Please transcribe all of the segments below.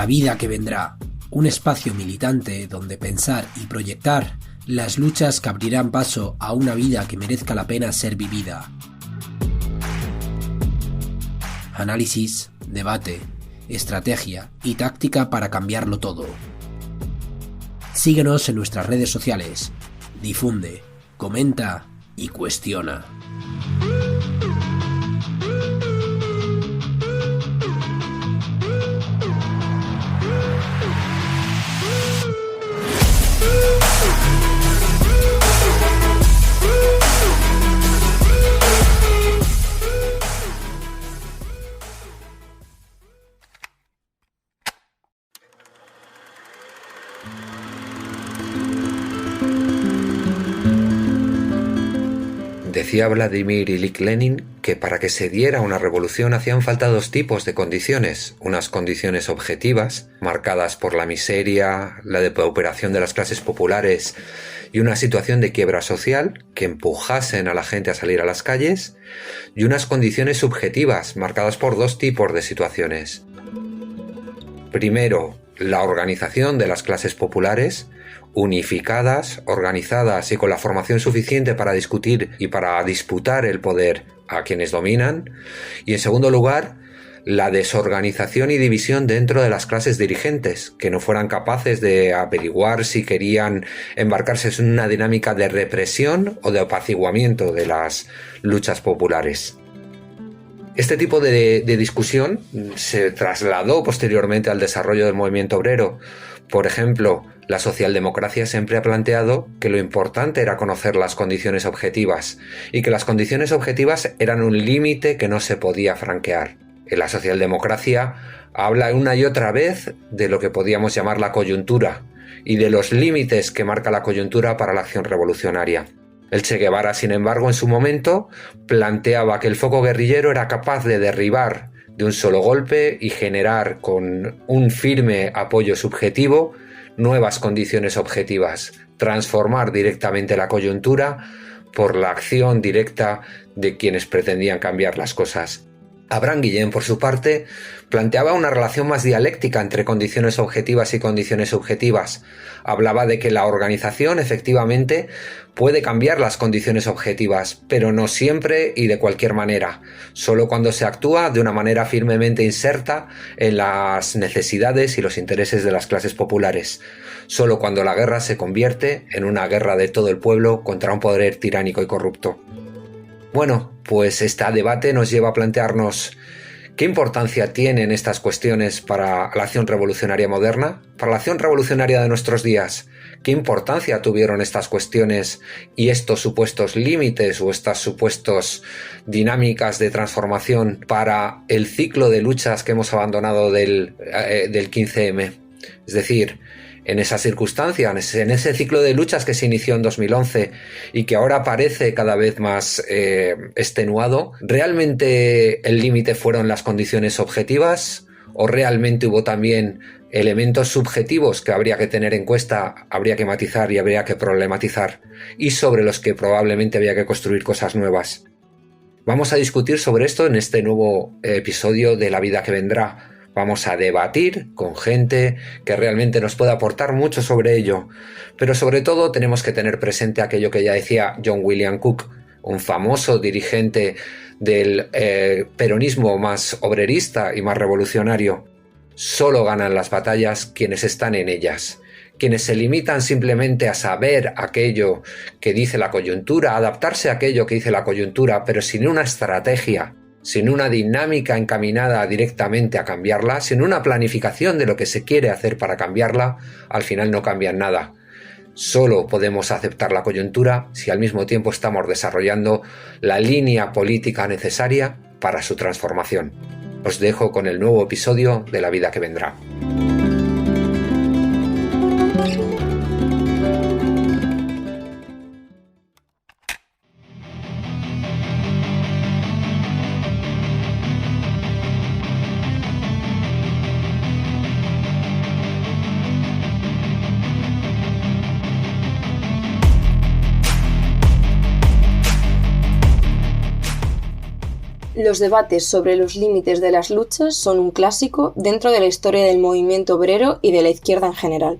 La vida que vendrá, un espacio militante donde pensar y proyectar las luchas que abrirán paso a una vida que merezca la pena ser vivida. Análisis, debate, estrategia y táctica para cambiarlo todo. Síguenos en nuestras redes sociales, difunde, comenta y cuestiona. Decía Vladimir Ilich Lenin que para que se diera una revolución hacían falta dos tipos de condiciones, unas condiciones objetivas, marcadas por la miseria, la depauperación de las clases populares y una situación de quiebra social que empujasen a la gente a salir a las calles, y unas condiciones subjetivas, marcadas por dos tipos de situaciones. Primero, la organización de las clases populares, unificadas, organizadas y con la formación suficiente para discutir y para disputar el poder a quienes dominan. Y en segundo lugar, la desorganización y división dentro de las clases dirigentes, que no fueran capaces de averiguar si querían embarcarse en una dinámica de represión o de apaciguamiento de las luchas populares. Este tipo de discusión se trasladó posteriormente al desarrollo del movimiento obrero. Por ejemplo, la socialdemocracia siempre ha planteado que lo importante era conocer las condiciones objetivas y que las condiciones objetivas eran un límite que no se podía franquear. En la socialdemocracia habla una y otra vez de lo que podíamos llamar la coyuntura y de los límites que marca la coyuntura para la acción revolucionaria. El Che Guevara, sin embargo, en su momento planteaba que el foco guerrillero era capaz de derribar de un solo golpe y generar con un firme apoyo subjetivo nuevas condiciones objetivas, transformar directamente la coyuntura por la acción directa de quienes pretendían cambiar las cosas. Abraham Guillén, por su parte, planteaba una relación más dialéctica entre condiciones objetivas y condiciones subjetivas. Hablaba de que la organización efectivamente puede cambiar las condiciones objetivas, pero no siempre y de cualquier manera, solo cuando se actúa de una manera firmemente inserta en las necesidades y los intereses de las clases populares, solo cuando la guerra se convierte en una guerra de todo el pueblo contra un poder tiránico y corrupto. Bueno, pues este debate nos lleva a plantearnos ¿qué importancia tienen estas cuestiones para la acción revolucionaria moderna? Para la acción revolucionaria de nuestros días, ¿qué importancia tuvieron estas cuestiones y estos supuestos límites o estas supuestas dinámicas de transformación para el ciclo de luchas que hemos abandonado del 15M? Es decir, en esas circunstancias, en ese ciclo de luchas que se inició en 2011 y que ahora parece cada vez más extenuado, ¿realmente el límite fueron las condiciones objetivas o realmente hubo también elementos subjetivos que habría que tener en cuenta, habría que matizar y habría que problematizar y sobre los que probablemente había que construir cosas nuevas? Vamos a discutir sobre esto en este nuevo episodio de La vida que vendrá. Vamos a debatir con gente que realmente nos puede aportar mucho sobre ello, pero sobre todo tenemos que tener presente aquello que ya decía John William Cook, un famoso dirigente del peronismo más obrerista y más revolucionario. Solo ganan las batallas quienes están en ellas. Quienes se limitan simplemente a saber aquello que dice la coyuntura, a adaptarse a aquello que dice la coyuntura, pero sin una estrategia, sin una dinámica encaminada directamente a cambiarla, sin una planificación de lo que se quiere hacer para cambiarla, al final no cambian nada. Solo podemos aceptar la coyuntura si al mismo tiempo estamos desarrollando la línea política necesaria para su transformación. Os dejo con el nuevo episodio de La vida que vendrá. Los debates sobre los límites de las luchas son un clásico dentro de la historia del movimiento obrero y de la izquierda en general.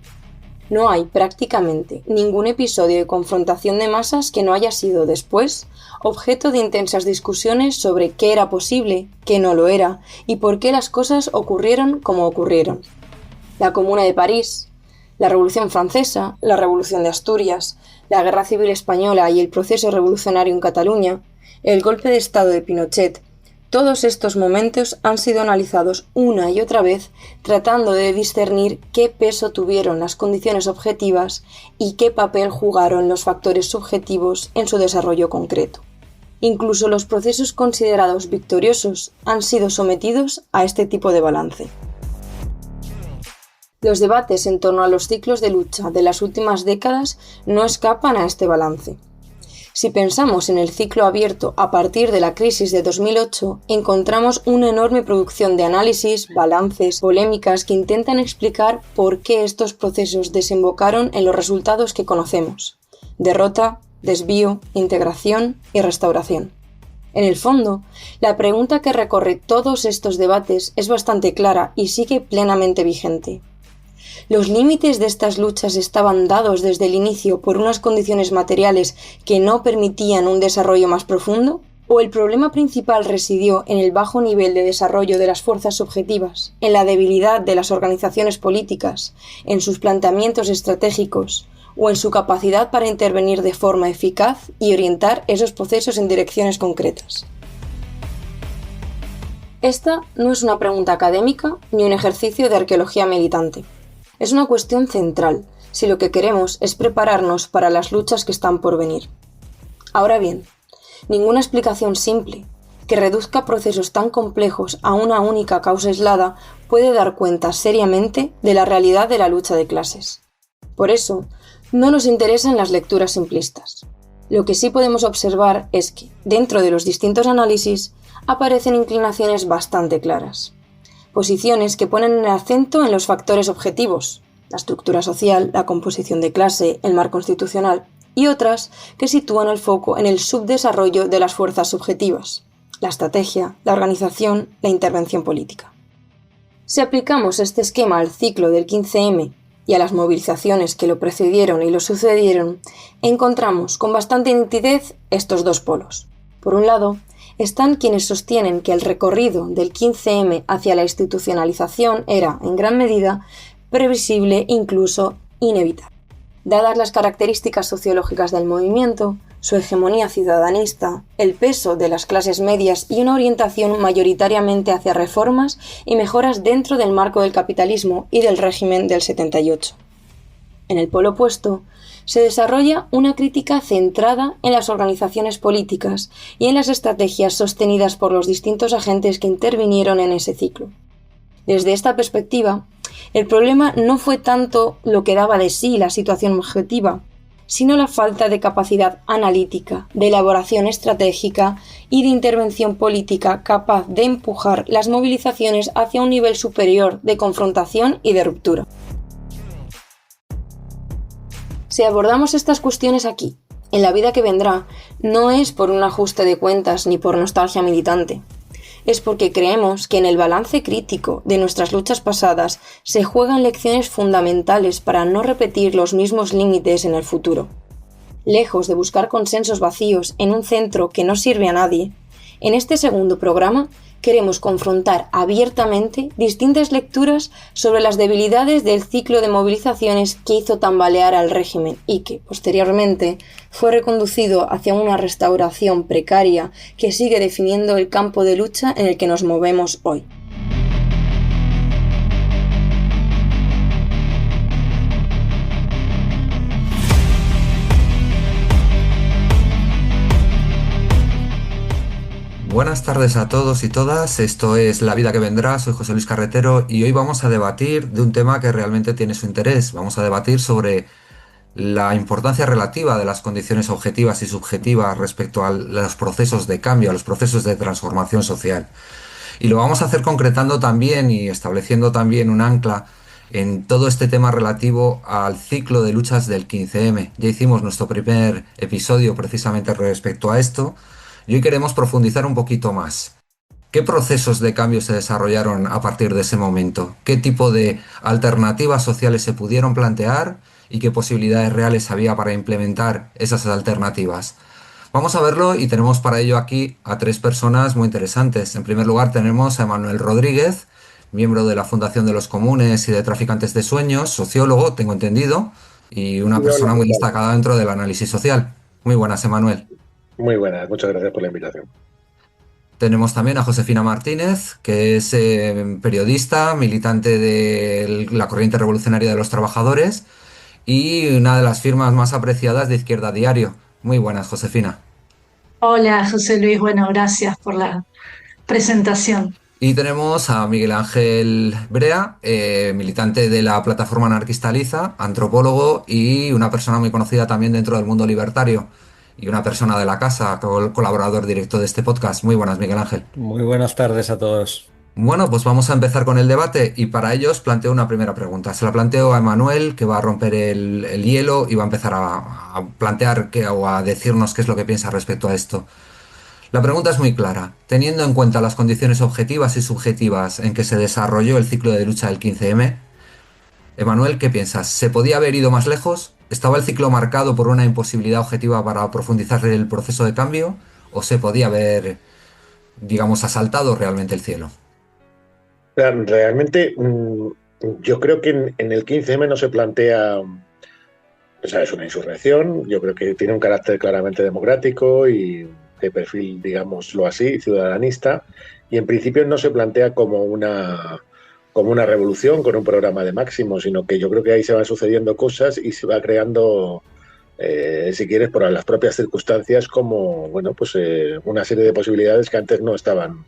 No hay prácticamente ningún episodio de confrontación de masas que no haya sido después objeto de intensas discusiones sobre qué era posible, qué no lo era y por qué las cosas ocurrieron como ocurrieron. La Comuna de París, la Revolución Francesa, la Revolución de Asturias, la Guerra Civil Española y el proceso revolucionario en Cataluña, el golpe de Estado de Pinochet, todos estos momentos han sido analizados una y otra vez tratando de discernir qué peso tuvieron las condiciones objetivas y qué papel jugaron los factores subjetivos en su desarrollo concreto. Incluso los procesos considerados victoriosos han sido sometidos a este tipo de balance. Los debates en torno a los ciclos de lucha de las últimas décadas no escapan a este balance. Si pensamos en el ciclo abierto a partir de la crisis de 2008, encontramos una enorme producción de análisis, balances, polémicas que intentan explicar por qué estos procesos desembocaron en los resultados que conocemos: derrota, desvío, integración y restauración. En el fondo, la pregunta que recorre todos estos debates es bastante clara y sigue plenamente vigente. ¿Los límites de estas luchas estaban dados desde el inicio por unas condiciones materiales que no permitían un desarrollo más profundo? ¿O el problema principal residió en el bajo nivel de desarrollo de las fuerzas subjetivas, en la debilidad de las organizaciones políticas, en sus planteamientos estratégicos o en su capacidad para intervenir de forma eficaz y orientar esos procesos en direcciones concretas? Esta no es una pregunta académica ni un ejercicio de arqueología militante. Es una cuestión central, si lo que queremos es prepararnos para las luchas que están por venir. Ahora bien, ninguna explicación simple, que reduzca procesos tan complejos a una única causa aislada, puede dar cuenta seriamente de la realidad de la lucha de clases. Por eso, no nos interesan las lecturas simplistas. Lo que sí podemos observar es que, dentro de los distintos análisis, aparecen inclinaciones bastante claras. Posiciones que ponen el acento en los factores objetivos, la estructura social, la composición de clase, el marco institucional, y otras que sitúan el foco en el subdesarrollo de las fuerzas subjetivas, la estrategia, la organización, la intervención política. Si aplicamos este esquema al ciclo del 15M y a las movilizaciones que lo precedieron y lo sucedieron, encontramos con bastante nitidez estos dos polos. Por un lado, están quienes sostienen que el recorrido del 15M hacia la institucionalización era, en gran medida, previsible e incluso inevitable. Dadas las características sociológicas del movimiento, su hegemonía ciudadanista, el peso de las clases medias y una orientación mayoritariamente hacia reformas y mejoras dentro del marco del capitalismo y del régimen del 78. En el polo opuesto, se desarrolla una crítica centrada en las organizaciones políticas y en las estrategias sostenidas por los distintos agentes que intervinieron en ese ciclo. Desde esta perspectiva, el problema no fue tanto lo que daba de sí la situación objetiva, sino la falta de capacidad analítica, de elaboración estratégica y de intervención política capaz de empujar las movilizaciones hacia un nivel superior de confrontación y de ruptura. Si abordamos estas cuestiones aquí, en la vida que vendrá, no es por un ajuste de cuentas ni por nostalgia militante. Es porque creemos que en el balance crítico de nuestras luchas pasadas se juegan lecciones fundamentales para no repetir los mismos límites en el futuro. Lejos de buscar consensos vacíos en un centro que no sirve a nadie, en este segundo programa queremos confrontar abiertamente distintas lecturas sobre las debilidades del ciclo de movilizaciones que hizo tambalear al régimen y que, posteriormente, fue reconducido hacia una restauración precaria que sigue definiendo el campo de lucha en el que nos movemos hoy. Buenas tardes a todos y todas, esto es La Vida que Vendrá, soy José Luis Carretero y hoy vamos a debatir de un tema que realmente tiene su interés. Vamos a debatir sobre la importancia relativa de las condiciones objetivas y subjetivas respecto a los procesos de cambio, a los procesos de transformación social. Y lo vamos a hacer concretando también y estableciendo también un ancla en todo este tema relativo al ciclo de luchas del 15M. Ya hicimos nuestro primer episodio precisamente respecto a esto. Y hoy queremos profundizar un poquito más. ¿Qué procesos de cambio se desarrollaron a partir de ese momento? ¿Qué tipo de alternativas sociales se pudieron plantear y qué posibilidades reales había para implementar esas alternativas? Vamos a verlo y tenemos para ello aquí a tres personas muy interesantes. En primer lugar tenemos a Emanuel Rodríguez, miembro de la Fundación de los Comunes y de Traficantes de Sueños, sociólogo, tengo entendido, y una Y hola, persona ¿qué muy tal? destacada dentro del análisis social. Muy buenas, Emanuel. Muy buenas, muchas gracias por la invitación. Tenemos también a Josefina Martínez, que es periodista, militante de la Corriente Revolucionaria de los Trabajadores y una de las firmas más apreciadas de Izquierda Diario. Muy buenas, Josefina. Hola, José Luis. Bueno, gracias por la presentación. Y tenemos a Miguel Ángel Brea, militante de la plataforma anarquista Liza, antropólogo y una persona muy conocida también dentro del mundo libertario y una persona de la casa, colaborador directo de este podcast. Muy buenas, Miguel Ángel. Muy buenas tardes a todos. Bueno, pues vamos a empezar con el debate y para ello os planteo una primera pregunta. Se la planteo a Emanuel, que va a romper el hielo y va a empezar a plantear o a decirnos qué es lo que piensa respecto a esto. La pregunta es muy clara. Teniendo en cuenta las condiciones objetivas y subjetivas en que se desarrolló el ciclo de lucha del 15M, Emanuel, ¿qué piensas? ¿Se podía haber ido más lejos? ¿Estaba el ciclo marcado por una imposibilidad objetiva para profundizar el proceso de cambio? ¿O se podía haber, digamos, asaltado realmente el cielo? Realmente, yo creo que en el 15M no se plantea, o sea, es una insurrección, yo creo que tiene un carácter claramente democrático y de perfil, digámoslo así, ciudadanista, y en principio no se plantea como una revolución con un programa de máximos, sino que yo creo que ahí se van sucediendo cosas y se va creando, si quieres, por las propias circunstancias, como, bueno, pues una serie de posibilidades que antes no estaban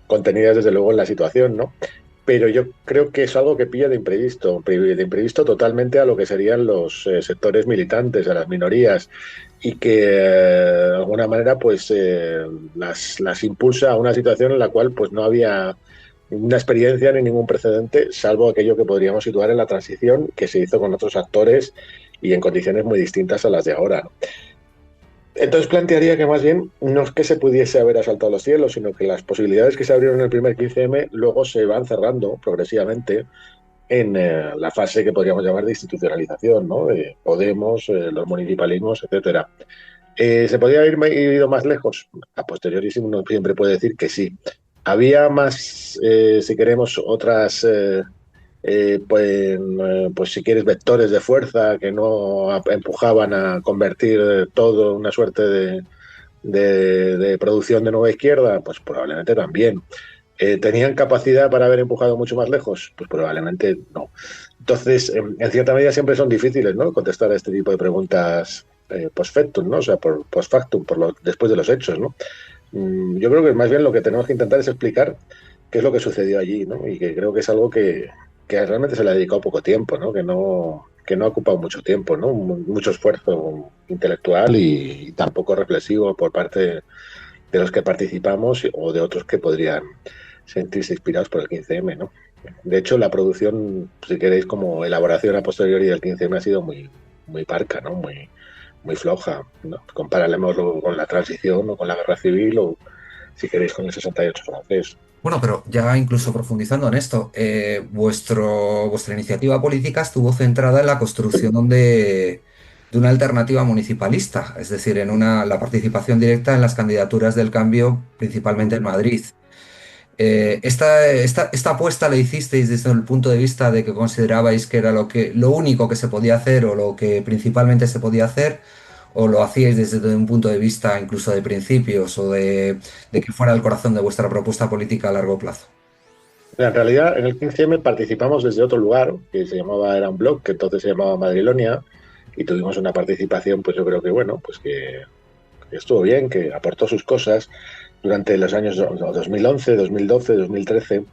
contenidas desde luego en la situación, ¿no? Pero yo creo que es algo que pilla de imprevisto totalmente a lo que serían los sectores militantes, a las minorías, y que de alguna manera pues las impulsa a una situación en la cual pues no había ninguna experiencia ni ningún precedente, salvo aquello que podríamos situar en la transición que se hizo con otros actores y en condiciones muy distintas a las de ahora, ¿no? Entonces plantearía que más bien no es que se pudiese haber asaltado los cielos, sino que las posibilidades que se abrieron en el primer 15M luego se van cerrando progresivamente en la fase que podríamos llamar de institucionalización, ¿no? Podemos, los municipalismos, etcétera. ¿Se podría haber ido más lejos? A posteriori uno siempre puede decir que sí. Había más, si queremos, otras... pues si quieres vectores de fuerza que no empujaban a convertir todo en una suerte de producción de nueva izquierda, pues probablemente también. ¿Tenían capacidad para haber empujado mucho más lejos? Pues probablemente no. Entonces, en cierta medida siempre son difíciles, ¿no?, contestar a este tipo de preguntas post factum, ¿no? O sea, post factum, después de los hechos, ¿no? Yo creo que más bien lo que tenemos que intentar es explicar qué es lo que sucedió allí, ¿no? Y que creo que es algo que realmente se le ha dedicado poco tiempo, ¿no? Que no ha ocupado mucho tiempo, ¿no? Mucho esfuerzo intelectual y tampoco reflexivo por parte de los que participamos o de otros que podrían sentirse inspirados por el 15M, ¿no? De hecho, la producción, si queréis, como elaboración a posteriori del 15M ha sido muy, muy parca, ¿no? Muy floja, ¿no? Comparémoslo con la transición o con la guerra civil o, si queréis, con el 68 francés. Bueno, pero ya incluso profundizando en esto, vuestra iniciativa política estuvo centrada en la construcción de una alternativa municipalista, es decir, la participación directa en las candidaturas del cambio, principalmente en Madrid. Esta apuesta la hicisteis desde el punto de vista de que considerabais que era lo único que se podía hacer o lo que principalmente se podía hacer, o lo hacíais desde un punto de vista incluso de principios o de que fuera el corazón de vuestra propuesta política a largo plazo. En realidad, en el 15M participamos desde otro lugar, que era un blog, que entonces se llamaba Madrilonia, y tuvimos una participación, pues yo creo que, bueno, pues que estuvo bien, que aportó sus cosas durante los años 2011, 2012, 2013.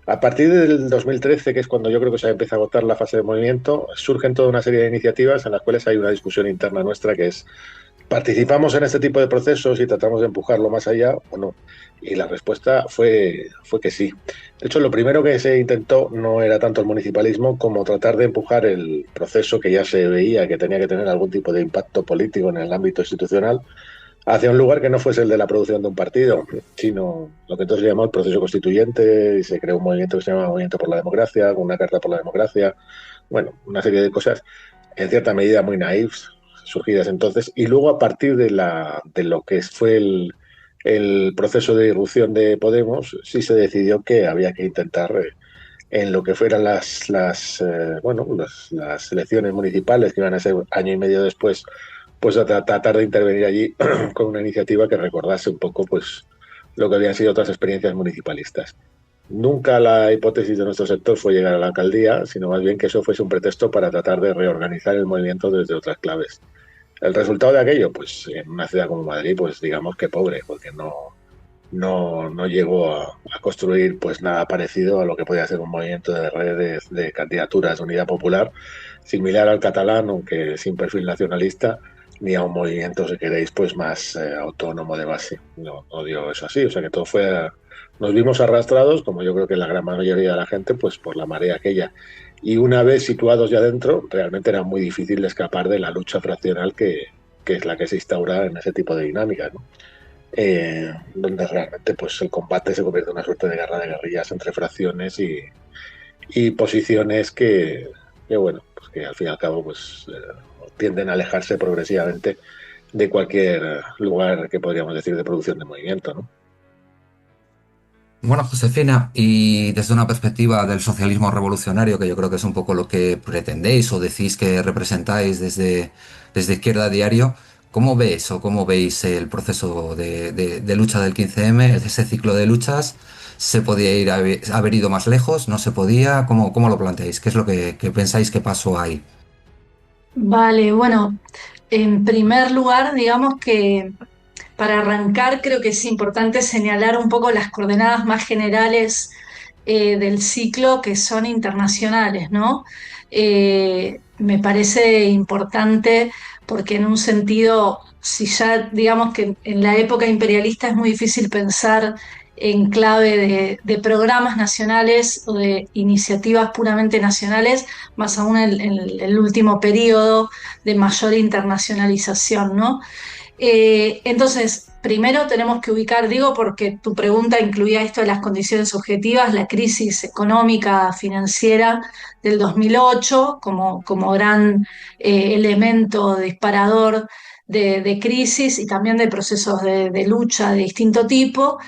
A partir del 2013, que es cuando yo creo que se empieza a agotar la fase de movimiento, surgen toda una serie de iniciativas en las cuales hay una discusión interna nuestra que es: ¿participamos en este tipo de procesos y tratamos de empujarlo más allá o no? Y la respuesta fue que sí. De hecho, lo primero que se intentó no era tanto el municipalismo como tratar de empujar el proceso que ya se veía que tenía que tener algún tipo de impacto político en el ámbito institucional hacia un lugar que no fuese el de la producción de un partido, sino lo que entonces se llamó el proceso constituyente, y se creó un movimiento que se llama Movimiento por la Democracia, con una carta por la democracia, bueno, una serie de cosas en cierta medida muy naifs, surgidas entonces, y luego a partir de lo que fue el proceso de irrupción de Podemos, sí se decidió que había que intentar, en lo que fueran las elecciones municipales, que iban a ser año y medio después, pues a tratar de intervenir allí con una iniciativa que recordase un poco pues lo que habían sido otras experiencias municipalistas. Nunca la hipótesis de nuestro sector fue llegar a la alcaldía, sino más bien que eso fuese un pretexto para tratar de reorganizar el movimiento desde otras claves. El resultado de aquello, pues en una ciudad como Madrid, pues digamos que pobre, porque no llegó a construir pues nada parecido a lo que podía ser un movimiento de redes de candidaturas de unidad popular, similar al catalán, aunque sin perfil nacionalista, ni a un movimiento, si queréis, pues más autónomo de base. No dio eso así, o sea que todo fue... Nos vimos arrastrados, como yo creo que la gran mayoría de la gente, pues por la marea aquella. Y una vez situados ya dentro, realmente era muy difícil de escapar de la lucha fraccional que es la que se instaura en ese tipo de dinámicas, ¿no? Donde realmente pues el combate se convierte en una suerte de guerra de guerrillas entre fracciones y posiciones bueno, pues que al fin y al cabo pues tienden a alejarse progresivamente de cualquier lugar que podríamos decir de producción de movimiento, ¿no? Bueno, Josefina, y desde una perspectiva del socialismo revolucionario, que yo creo que es un poco lo que pretendéis o decís que representáis desde Izquierda Diario, ¿cómo ves o cómo veis el proceso de lucha del 15M, ese ciclo de luchas? ¿Se podía haber ido más lejos? ¿No se podía? ¿Cómo lo planteáis? ¿Qué es lo que pensáis que pasó ahí? Vale, bueno, en primer lugar, digamos que para arrancar creo que es importante señalar un poco las coordenadas más generales del ciclo que son internacionales, ¿no? Me parece importante porque en un sentido, si ya digamos que en la época imperialista es muy difícil pensar en clave de programas nacionales o de iniciativas puramente nacionales, más aún en el último periodo de mayor internacionalización, ¿no? Entonces, primero tenemos que ubicar, digo, porque tu pregunta incluía esto de las condiciones objetivas, la crisis económica financiera del 2008 como gran elemento disparador de crisis y también de procesos de lucha de distinto tipo.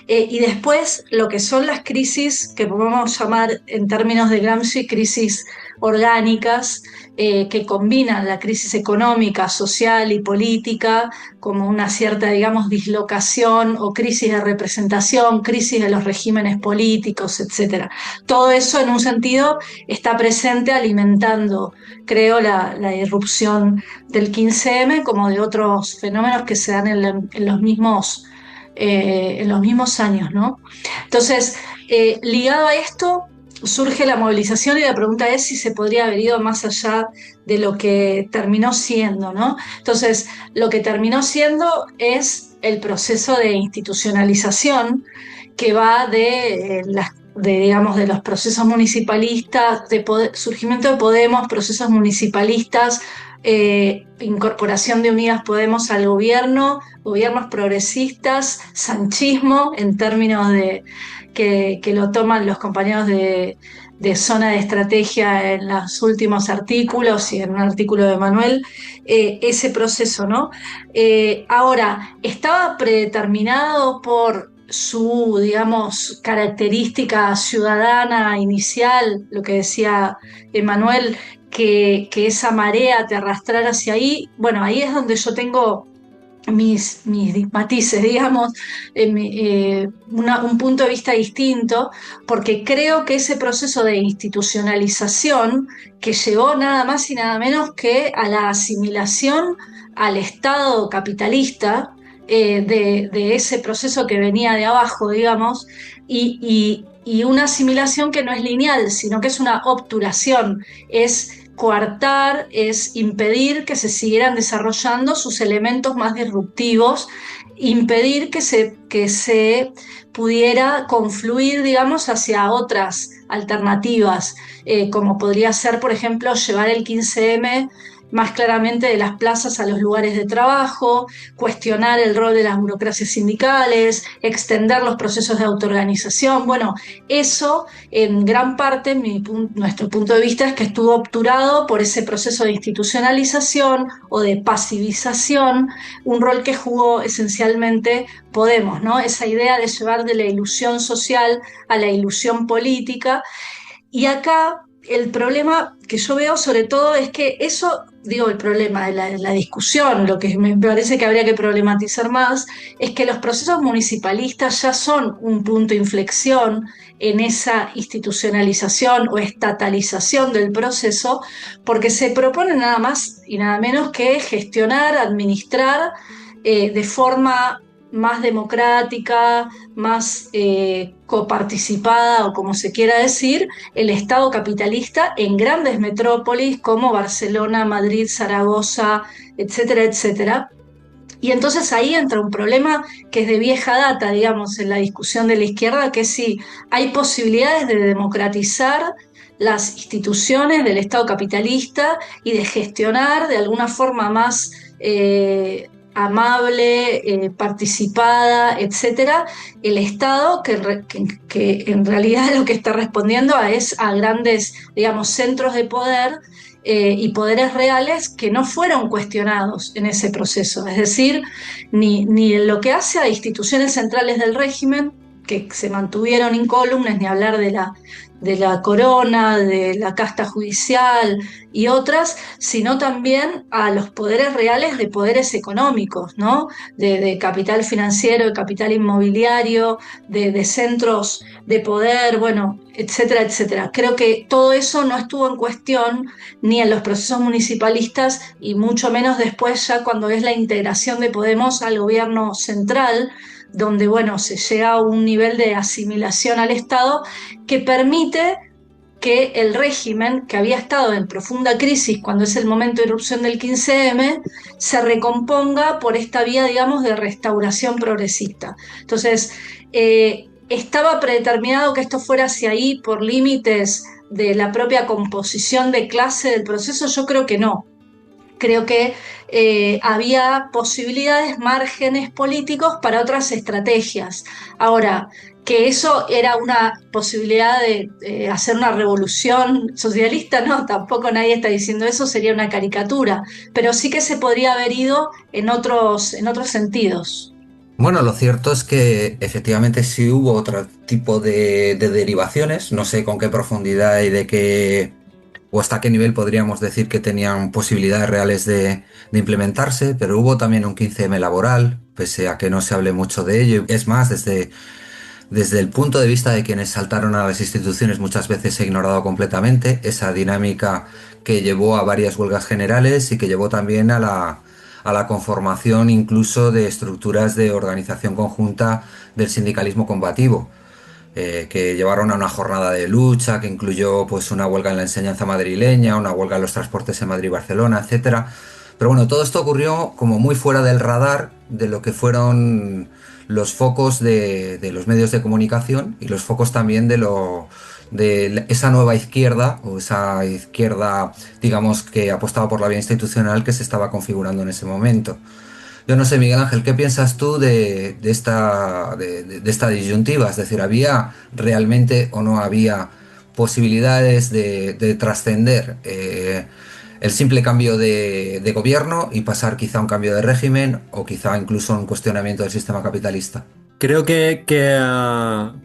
Y después lo que son las crisis que podemos llamar en términos de Gramsci crisis orgánicas, que combinan la crisis económica, social y política como una cierta, digamos, dislocación o crisis de representación, crisis de los regímenes políticos, etc. Todo eso en un sentido está presente alimentando, creo, la irrupción del 15M como de otros fenómenos que se dan en los mismos años, ¿no? Entonces, ligado a esto, surge la movilización y la pregunta es si se podría haber ido más allá de lo que terminó siendo, ¿no? Entonces, lo que terminó siendo es el proceso de institucionalización que va digamos, de los procesos municipalistas, surgimiento de Podemos, procesos municipalistas, incorporación de Unidas Podemos al gobierno, gobiernos progresistas, sanchismo, en términos de que lo toman los compañeros de Zona de Estrategia en los últimos artículos y en un artículo de Manuel, ese proceso, ¿no? Ahora, estaba predeterminado por su, digamos, característica ciudadana inicial, lo que decía Manuel, que esa marea te arrastrara hacia ahí. Bueno, ahí es donde yo tengo mis matices, digamos, un punto de vista distinto, porque creo que ese proceso de institucionalización que llevó nada más y nada menos que a la asimilación al Estado capitalista, de ese proceso que venía de abajo, digamos, y una asimilación que no es lineal, sino que es una obturación, es coartar, es impedir que se siguieran desarrollando sus elementos más disruptivos, impedir que se pudiera confluir, digamos, hacia otras alternativas, como podría ser, por ejemplo, llevar el 15M más claramente de las plazas a los lugares de trabajo, cuestionar el rol de las burocracias sindicales, extender los procesos de autoorganización. Bueno, eso en gran parte, nuestro punto de vista, es que estuvo obturado por ese proceso de institucionalización o de pasivización, un rol que jugó esencialmente Podemos, ¿no? Esa idea de llevar de la ilusión social a la ilusión política. Y acá el problema que yo veo sobre todo es que eso, digo, el problema de la discusión, lo que me parece que habría que problematizar más, es que los procesos municipalistas ya son un punto de inflexión en esa institucionalización o estatalización del proceso, porque se propone nada más y nada menos que gestionar, administrar de forma más democrática, más coparticipada o como se quiera decir, el Estado capitalista en grandes metrópolis como Barcelona, Madrid, Zaragoza, etcétera, etcétera. Y entonces ahí entra un problema que es de vieja data, digamos, en la discusión de la izquierda, que es si hay posibilidades de democratizar las instituciones del Estado capitalista y de gestionar de alguna forma más amable, participada, etcétera, el Estado que en realidad lo que está respondiendo es a grandes, digamos, centros de poder y poderes reales que no fueron cuestionados en ese proceso. Es decir, ni en lo que hace a instituciones centrales del régimen, que se mantuvieron incólumes, ni hablar de la corona, de la casta judicial y otras, sino también a los poderes reales de poderes económicos, ¿no? De capital financiero, de capital inmobiliario, de centros de poder, bueno, etcétera, etcétera. Creo que todo eso no estuvo en cuestión ni en los procesos municipalistas y mucho menos después ya cuando es la integración de Podemos al gobierno central, donde, bueno, se llega a un nivel de asimilación al Estado que permite que el régimen, que había estado en profunda crisis cuando es el momento de irrupción del 15M, se recomponga por esta vía, digamos, de restauración progresista. Entonces, ¿estaba predeterminado que esto fuera hacia ahí por límites de la propia composición de clase del proceso? Yo creo que no. Creo que había posibilidades, márgenes políticos para otras estrategias. Ahora, que eso era una posibilidad de hacer una revolución socialista, no, tampoco nadie está diciendo eso, sería una caricatura, pero sí que se podría haber ido en otros sentidos. Bueno, lo cierto es que efectivamente sí hubo otro tipo de derivaciones, no sé con qué profundidad y de qué o hasta qué nivel podríamos decir que tenían posibilidades reales de implementarse, pero hubo también un 15M laboral, pese a que no se hable mucho de ello. Es más, desde el punto de vista de quienes saltaron a las instituciones muchas veces se ha ignorado completamente esa dinámica que llevó a varias huelgas generales y que llevó también a la conformación incluso de estructuras de organización conjunta del sindicalismo combativo. Que llevaron a una jornada de lucha que incluyó pues una huelga en la enseñanza madrileña, una huelga en los transportes en Madrid y Barcelona, etcétera. Pero bueno, todo esto ocurrió como muy fuera del radar de lo que fueron los focos de los medios de comunicación y los focos también de esa nueva izquierda o esa izquierda, digamos, que apostaba por la vía institucional que se estaba configurando en ese momento. Yo no sé, Miguel Ángel, ¿qué piensas tú de esta disyuntiva? Es decir, ¿había realmente o no había posibilidades de trascender el simple cambio de gobierno y pasar quizá a un cambio de régimen o quizá incluso a un cuestionamiento del sistema capitalista? Creo que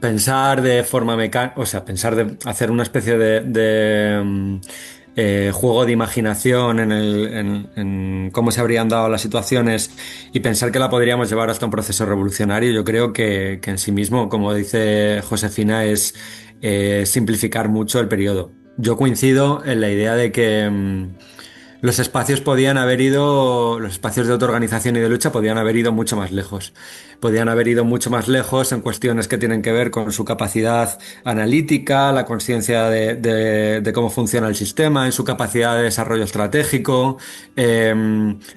pensar de forma mecánica, o sea, pensar de hacer una especie de juego de imaginación en cómo se habrían dado las situaciones y pensar que la podríamos llevar hasta un proceso revolucionario, yo creo que en sí mismo, como dice Josefina, es simplificar mucho el periodo. Yo coincido en la idea de que los espacios de autoorganización y de lucha podían haber ido mucho más lejos. Podían haber ido mucho más lejos en cuestiones que tienen que ver con su capacidad analítica, la conciencia de cómo funciona el sistema, en su capacidad de desarrollo estratégico,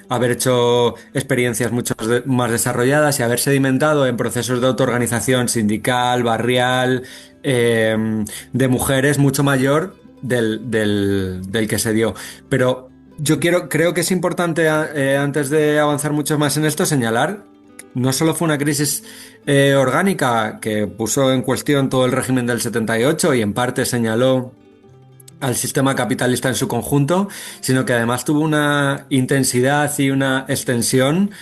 haber hecho experiencias mucho más desarrolladas y haber sedimentado en procesos de autoorganización sindical, barrial, de mujeres mucho mayor del que se dio. Pero Creo que es importante, antes de avanzar mucho más en esto, señalar, no solo fue una crisis orgánica que puso en cuestión todo el régimen del 78 y en parte señaló al sistema capitalista en su conjunto, sino que además tuvo una intensidad y una extensión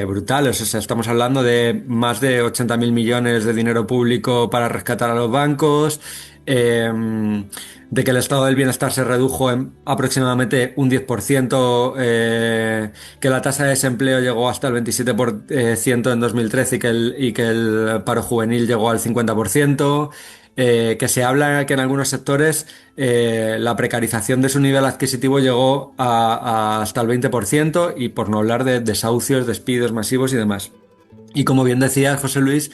brutales. O sea, estamos hablando de más de 80.000 millones de dinero público para rescatar a los bancos, de que el estado del bienestar se redujo en aproximadamente un 10%, que la tasa de desempleo llegó hasta el 27% en 2013 y que el paro juvenil llegó al 50%. Que se habla que en algunos sectores la precarización de su nivel adquisitivo llegó hasta el 20%, y por no hablar de desahucios, despidos masivos y demás. Y como bien decía José Luis,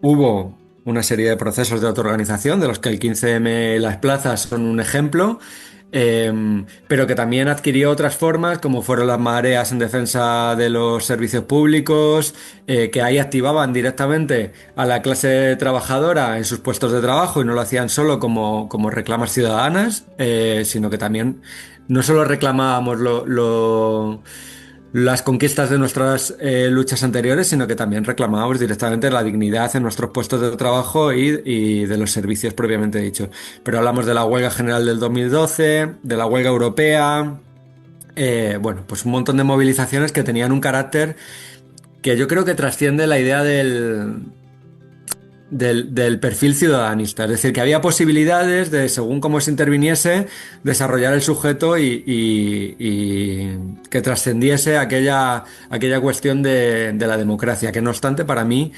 hubo una serie de procesos de autoorganización, de los que el 15M y las plazas son un ejemplo, pero que también adquirió otras formas, como fueron las mareas en defensa de los servicios públicos, que ahí activaban directamente a la clase trabajadora en sus puestos de trabajo, y no lo hacían solo como reclamas ciudadanas, sino que también no solo reclamábamos las conquistas de nuestras luchas anteriores, sino que también reclamábamos directamente la dignidad en nuestros puestos de trabajo y de los servicios propiamente dicho. Pero hablamos de la huelga general del 2012, de la huelga europea, bueno, pues un montón de movilizaciones que tenían un carácter que yo creo que trasciende la idea del perfil ciudadanista. Es decir, que había posibilidades de, según cómo se interviniese, desarrollar el sujeto y que trascendiese aquella cuestión de la democracia, que no obstante, para mí,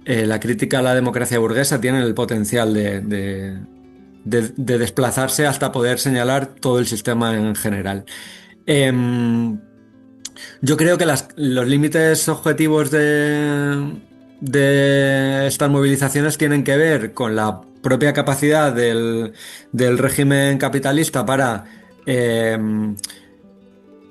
la crítica a la democracia burguesa tiene el potencial de desplazarse hasta poder señalar todo el sistema en general. Yo creo que los límites objetivos de estas movilizaciones tienen que ver con la propia capacidad del régimen capitalista para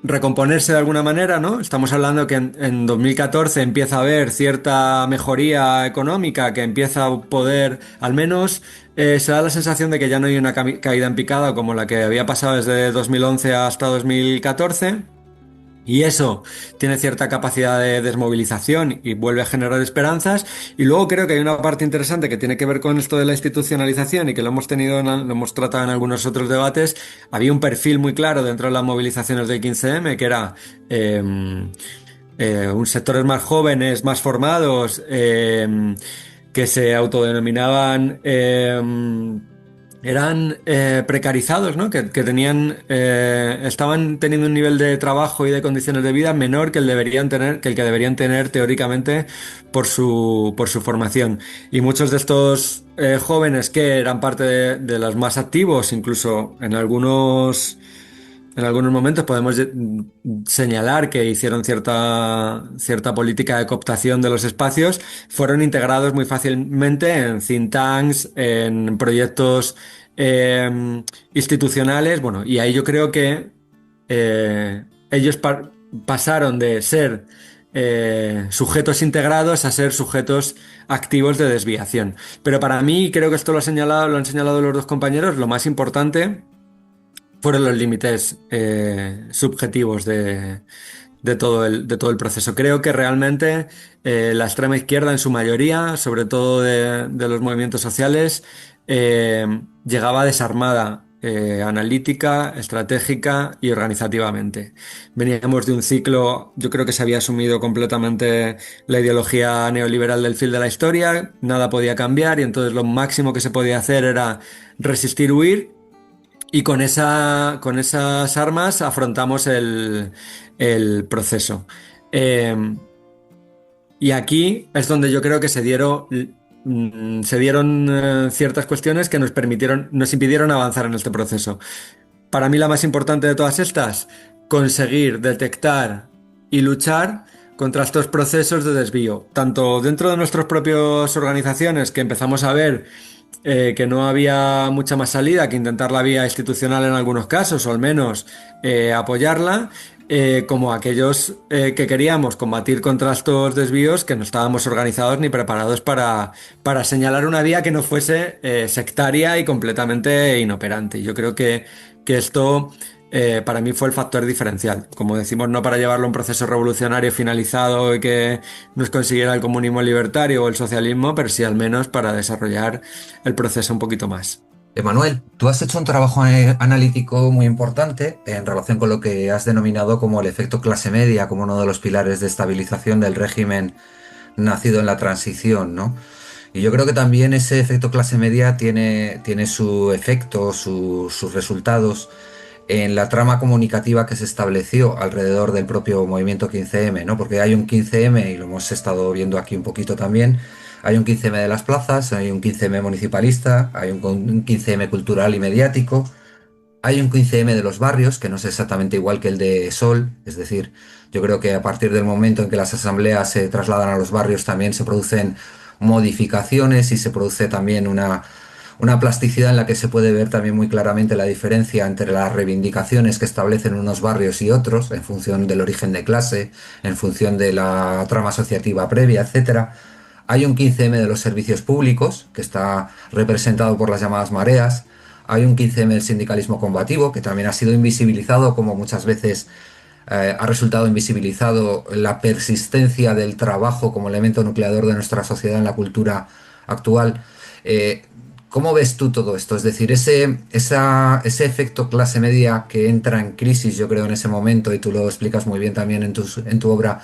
recomponerse de alguna manera, ¿no? Estamos hablando que en 2014 empieza a haber cierta mejoría económica, que empieza a poder, al menos se da la sensación de que ya no hay una caída en picada como la que había pasado desde 2011 hasta 2014. Y eso tiene cierta capacidad de desmovilización y vuelve a generar esperanzas. Y luego creo que hay una parte interesante que tiene que ver con esto de la institucionalización, y que lo hemos tratado en algunos otros debates. Había un perfil muy claro dentro de las movilizaciones del 15M, que era un sectores más jóvenes, más formados, que se autodenominaban eran precarizados, ¿no? Que tenían estaban teniendo un nivel de trabajo y de condiciones de vida menor que el que deberían tener teóricamente por su formación. Y muchos de estos jóvenes, que eran parte de los más activos, incluso en algunos momentos podemos señalar que hicieron cierta política de cooptación de los espacios, fueron integrados muy fácilmente en think tanks, en proyectos institucionales. Bueno, y ahí yo creo que ellos pasaron de ser sujetos integrados a ser sujetos activos de desviación. Pero para mí, creo que esto lo han señalado los dos compañeros, lo más importante fueron los límites subjetivos de todo el proceso. Creo que realmente la extrema izquierda, en su mayoría, sobre todo de los movimientos sociales, llegaba desarmada, analítica, estratégica y organizativamente. Veníamos de un ciclo, yo creo que se había asumido completamente la ideología neoliberal del fin de la historia, nada podía cambiar, y entonces lo máximo que se podía hacer era resistir, huir. Y con esas armas afrontamos el proceso. Y aquí es donde yo creo que se dieron ciertas cuestiones que nos impidieron avanzar en este proceso. Para mí, la más importante de todas estas, conseguir detectar y luchar contra estos procesos de desvío, tanto dentro de nuestras propias organizaciones, que empezamos a ver que no había mucha más salida que intentar la vía institucional en algunos casos, o al menos apoyarla, como aquellos que queríamos combatir contra estos desvíos, que no estábamos organizados ni preparados para señalar una vía que no fuese sectaria y completamente inoperante. Yo creo que esto para mí fue el factor diferencial. Como decimos, no para llevarlo a un proceso revolucionario finalizado y que nos consiguiera el comunismo libertario o el socialismo, pero sí al menos para desarrollar el proceso un poquito más. Emanuel, tú has hecho un trabajo analítico muy importante en relación con lo que has denominado como el efecto clase media, como uno de los pilares de estabilización del régimen nacido en la transición, ¿no? Y yo creo que también ese efecto clase media tiene su efecto, sus resultados en la trama comunicativa que se estableció alrededor del propio movimiento 15M, ¿no? Porque hay un 15M, y lo hemos estado viendo aquí un poquito también, hay un 15M de las plazas, hay un 15M municipalista, hay un 15M cultural y mediático, hay un 15M de los barrios, que no es exactamente igual que el de Sol, es decir, yo creo que a partir del momento en que las asambleas se trasladan a los barrios también se producen modificaciones y se produce también una plasticidad en la que se puede ver también muy claramente la diferencia entre las reivindicaciones que establecen unos barrios y otros, en función del origen de clase, en función de la trama asociativa previa, etcétera. Hay un 15M de los servicios públicos, que está representado por las llamadas mareas. Hay un 15M del sindicalismo combativo, que también ha sido invisibilizado, como muchas veces ha resultado invisibilizado la persistencia del trabajo como elemento nucleador de nuestra sociedad en la cultura actual. ¿Cómo ves tú todo esto? Es decir, ese efecto clase media que entra en crisis, yo creo, en ese momento, y tú lo explicas muy bien también en tu obra,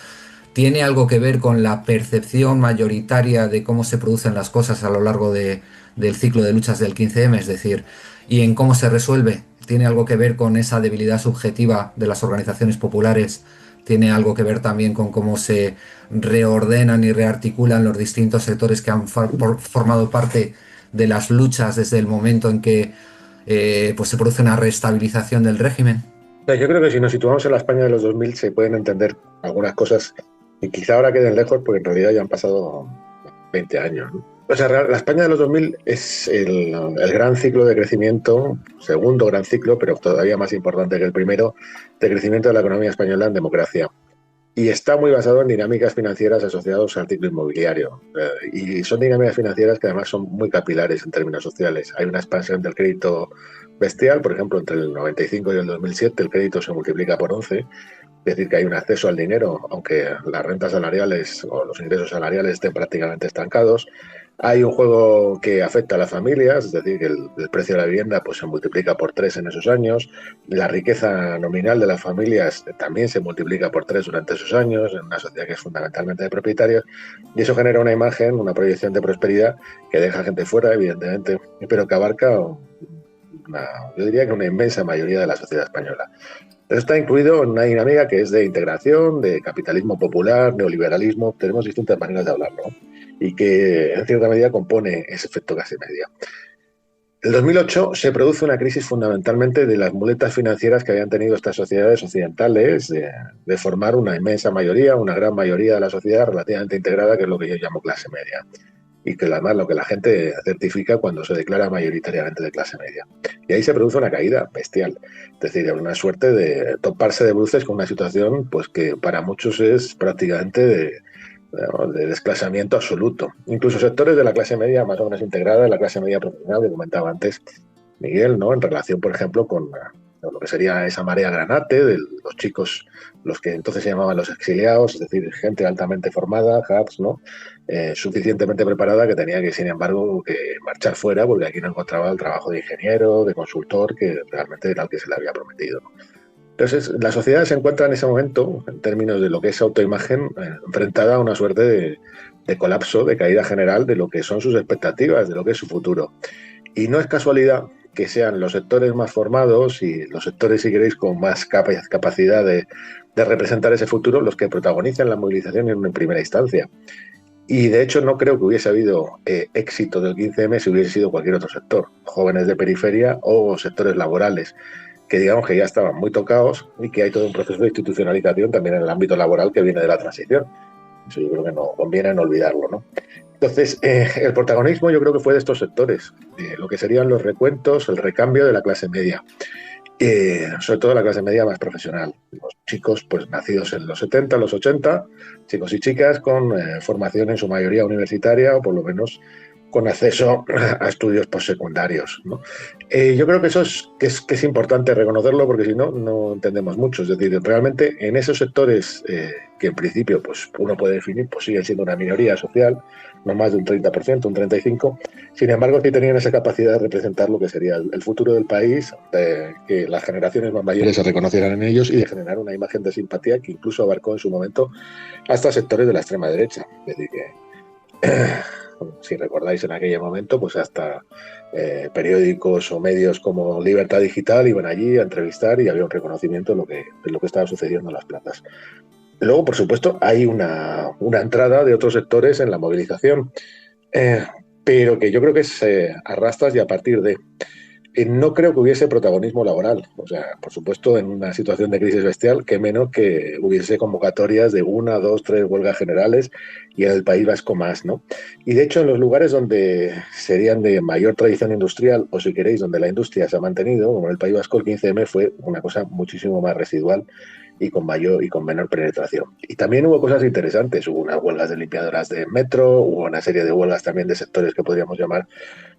¿tiene algo que ver con la percepción mayoritaria de cómo se producen las cosas a lo largo del ciclo de luchas del 15M? Es decir, ¿y en cómo se resuelve? ¿Tiene algo que ver con esa debilidad subjetiva de las organizaciones populares? ¿Tiene algo que ver también con cómo se reordenan y rearticulan los distintos sectores que han formado parte de las luchas desde el momento en que pues se produce una reestabilización del régimen? Yo creo que si nos situamos en la España de los 2000 se pueden entender algunas cosas y quizá ahora queden lejos porque en realidad ya han pasado 20 años, ¿no? O sea, la España de los 2000 es el gran ciclo de crecimiento, segundo gran ciclo, pero todavía más importante que el primero, de crecimiento de la economía española en democracia. Y está muy basado en dinámicas financieras asociadas al ciclo inmobiliario. Y son dinámicas financieras que además son muy capilares en términos sociales. Hay una expansión del crédito bestial, por ejemplo, entre el 95 y el 2007 el crédito se multiplica por 11, es decir, que hay un acceso al dinero, aunque las rentas salariales o los ingresos salariales estén prácticamente estancados. Hay un juego que afecta a las familias, es decir, que el precio de la vivienda pues, se multiplica por 3 en esos años. La riqueza nominal de las familias también se multiplica por 3 durante esos años, en una sociedad que es fundamentalmente de propietarios. Y eso genera una imagen, una proyección de prosperidad que deja gente fuera, evidentemente, pero que abarca, yo diría que una inmensa mayoría de la sociedad española. Eso está incluido en una dinámica que es de integración, de capitalismo popular, neoliberalismo. Tenemos distintas maneras de hablarlo, ¿no? Y que en cierta medida compone ese efecto clase media. En el 2008 se produce una crisis fundamentalmente de las muletas financieras que habían tenido estas sociedades occidentales de formar una inmensa mayoría, una gran mayoría de la sociedad relativamente integrada, que es lo que yo llamo clase media. Y que además lo que la gente certifica cuando se declara mayoritariamente de clase media. Y ahí se produce una caída bestial. Es decir, una suerte de toparse de bruces con una situación pues que para muchos es prácticamente de desclasamiento absoluto. Incluso sectores de la clase media más o menos integrada, la clase media profesional que comentaba antes Miguel, ¿no? En relación, por ejemplo, con lo que sería esa marea granate de los chicos, los que entonces se llamaban los exiliados, es decir, gente altamente formada, hubs, ¿no? Suficientemente preparada que tenía que, sin embargo, que marchar fuera porque aquí no encontraba el trabajo de ingeniero, de consultor, que realmente era el que se le había prometido, ¿no? Entonces, la sociedad se encuentra en ese momento, en términos de lo que es autoimagen, enfrentada a una suerte de colapso, de caída general de lo que son sus expectativas, de lo que es su futuro. Y no es casualidad que sean los sectores más formados y los sectores, si queréis, con más capacidad de representar ese futuro, los que protagonizan la movilización en primera instancia. Y de hecho no creo que hubiese habido éxito del 15M si hubiese sido cualquier otro sector, jóvenes de periferia o sectores laborales, que digamos que ya estaban muy tocados y que hay todo un proceso de institucionalización también en el ámbito laboral que viene de la transición. Eso yo creo que no conviene no olvidarlo, ¿no? Entonces, el protagonismo yo creo que fue de estos sectores, lo que serían los recuentos, el recambio de la clase media, sobre todo la clase media más profesional. Los chicos pues nacidos en los 70, los 80, chicos y chicas con formación en su mayoría universitaria o por lo menos con acceso a estudios postsecundarios, ¿no? Yo creo que eso es importante reconocerlo, porque si no, no entendemos mucho. Es decir, realmente en esos sectores que en principio pues, uno puede definir, pues siguen siendo una minoría social, no más de un 30%, un 35%. Sin embargo, sí tenían esa capacidad de representar lo que sería el futuro del país, de que las generaciones más mayores se reconocieran en ellos y de generar una imagen de simpatía que incluso abarcó en su momento hasta sectores de la extrema derecha. Es decir, que si recordáis en aquel momento, pues hasta periódicos o medios como Libertad Digital iban allí a entrevistar y había un reconocimiento de lo que estaba sucediendo en las plazas. Luego, por supuesto, hay una entrada de otros sectores en la movilización, pero que yo creo que es a rastras y a partir de... No creo que hubiese protagonismo laboral. O sea, por supuesto, en una situación de crisis bestial, que menos que hubiese convocatorias de 1, 2, 3 huelgas generales y en el País Vasco más, ¿no? Y de hecho, en los lugares donde serían de mayor tradición industrial, o si queréis, donde la industria se ha mantenido, como en el País Vasco, el 15M fue una cosa muchísimo más residual y con menor penetración. Y también hubo cosas interesantes. Hubo unas huelgas de limpiadoras de metro, hubo una serie de huelgas también de sectores que podríamos llamar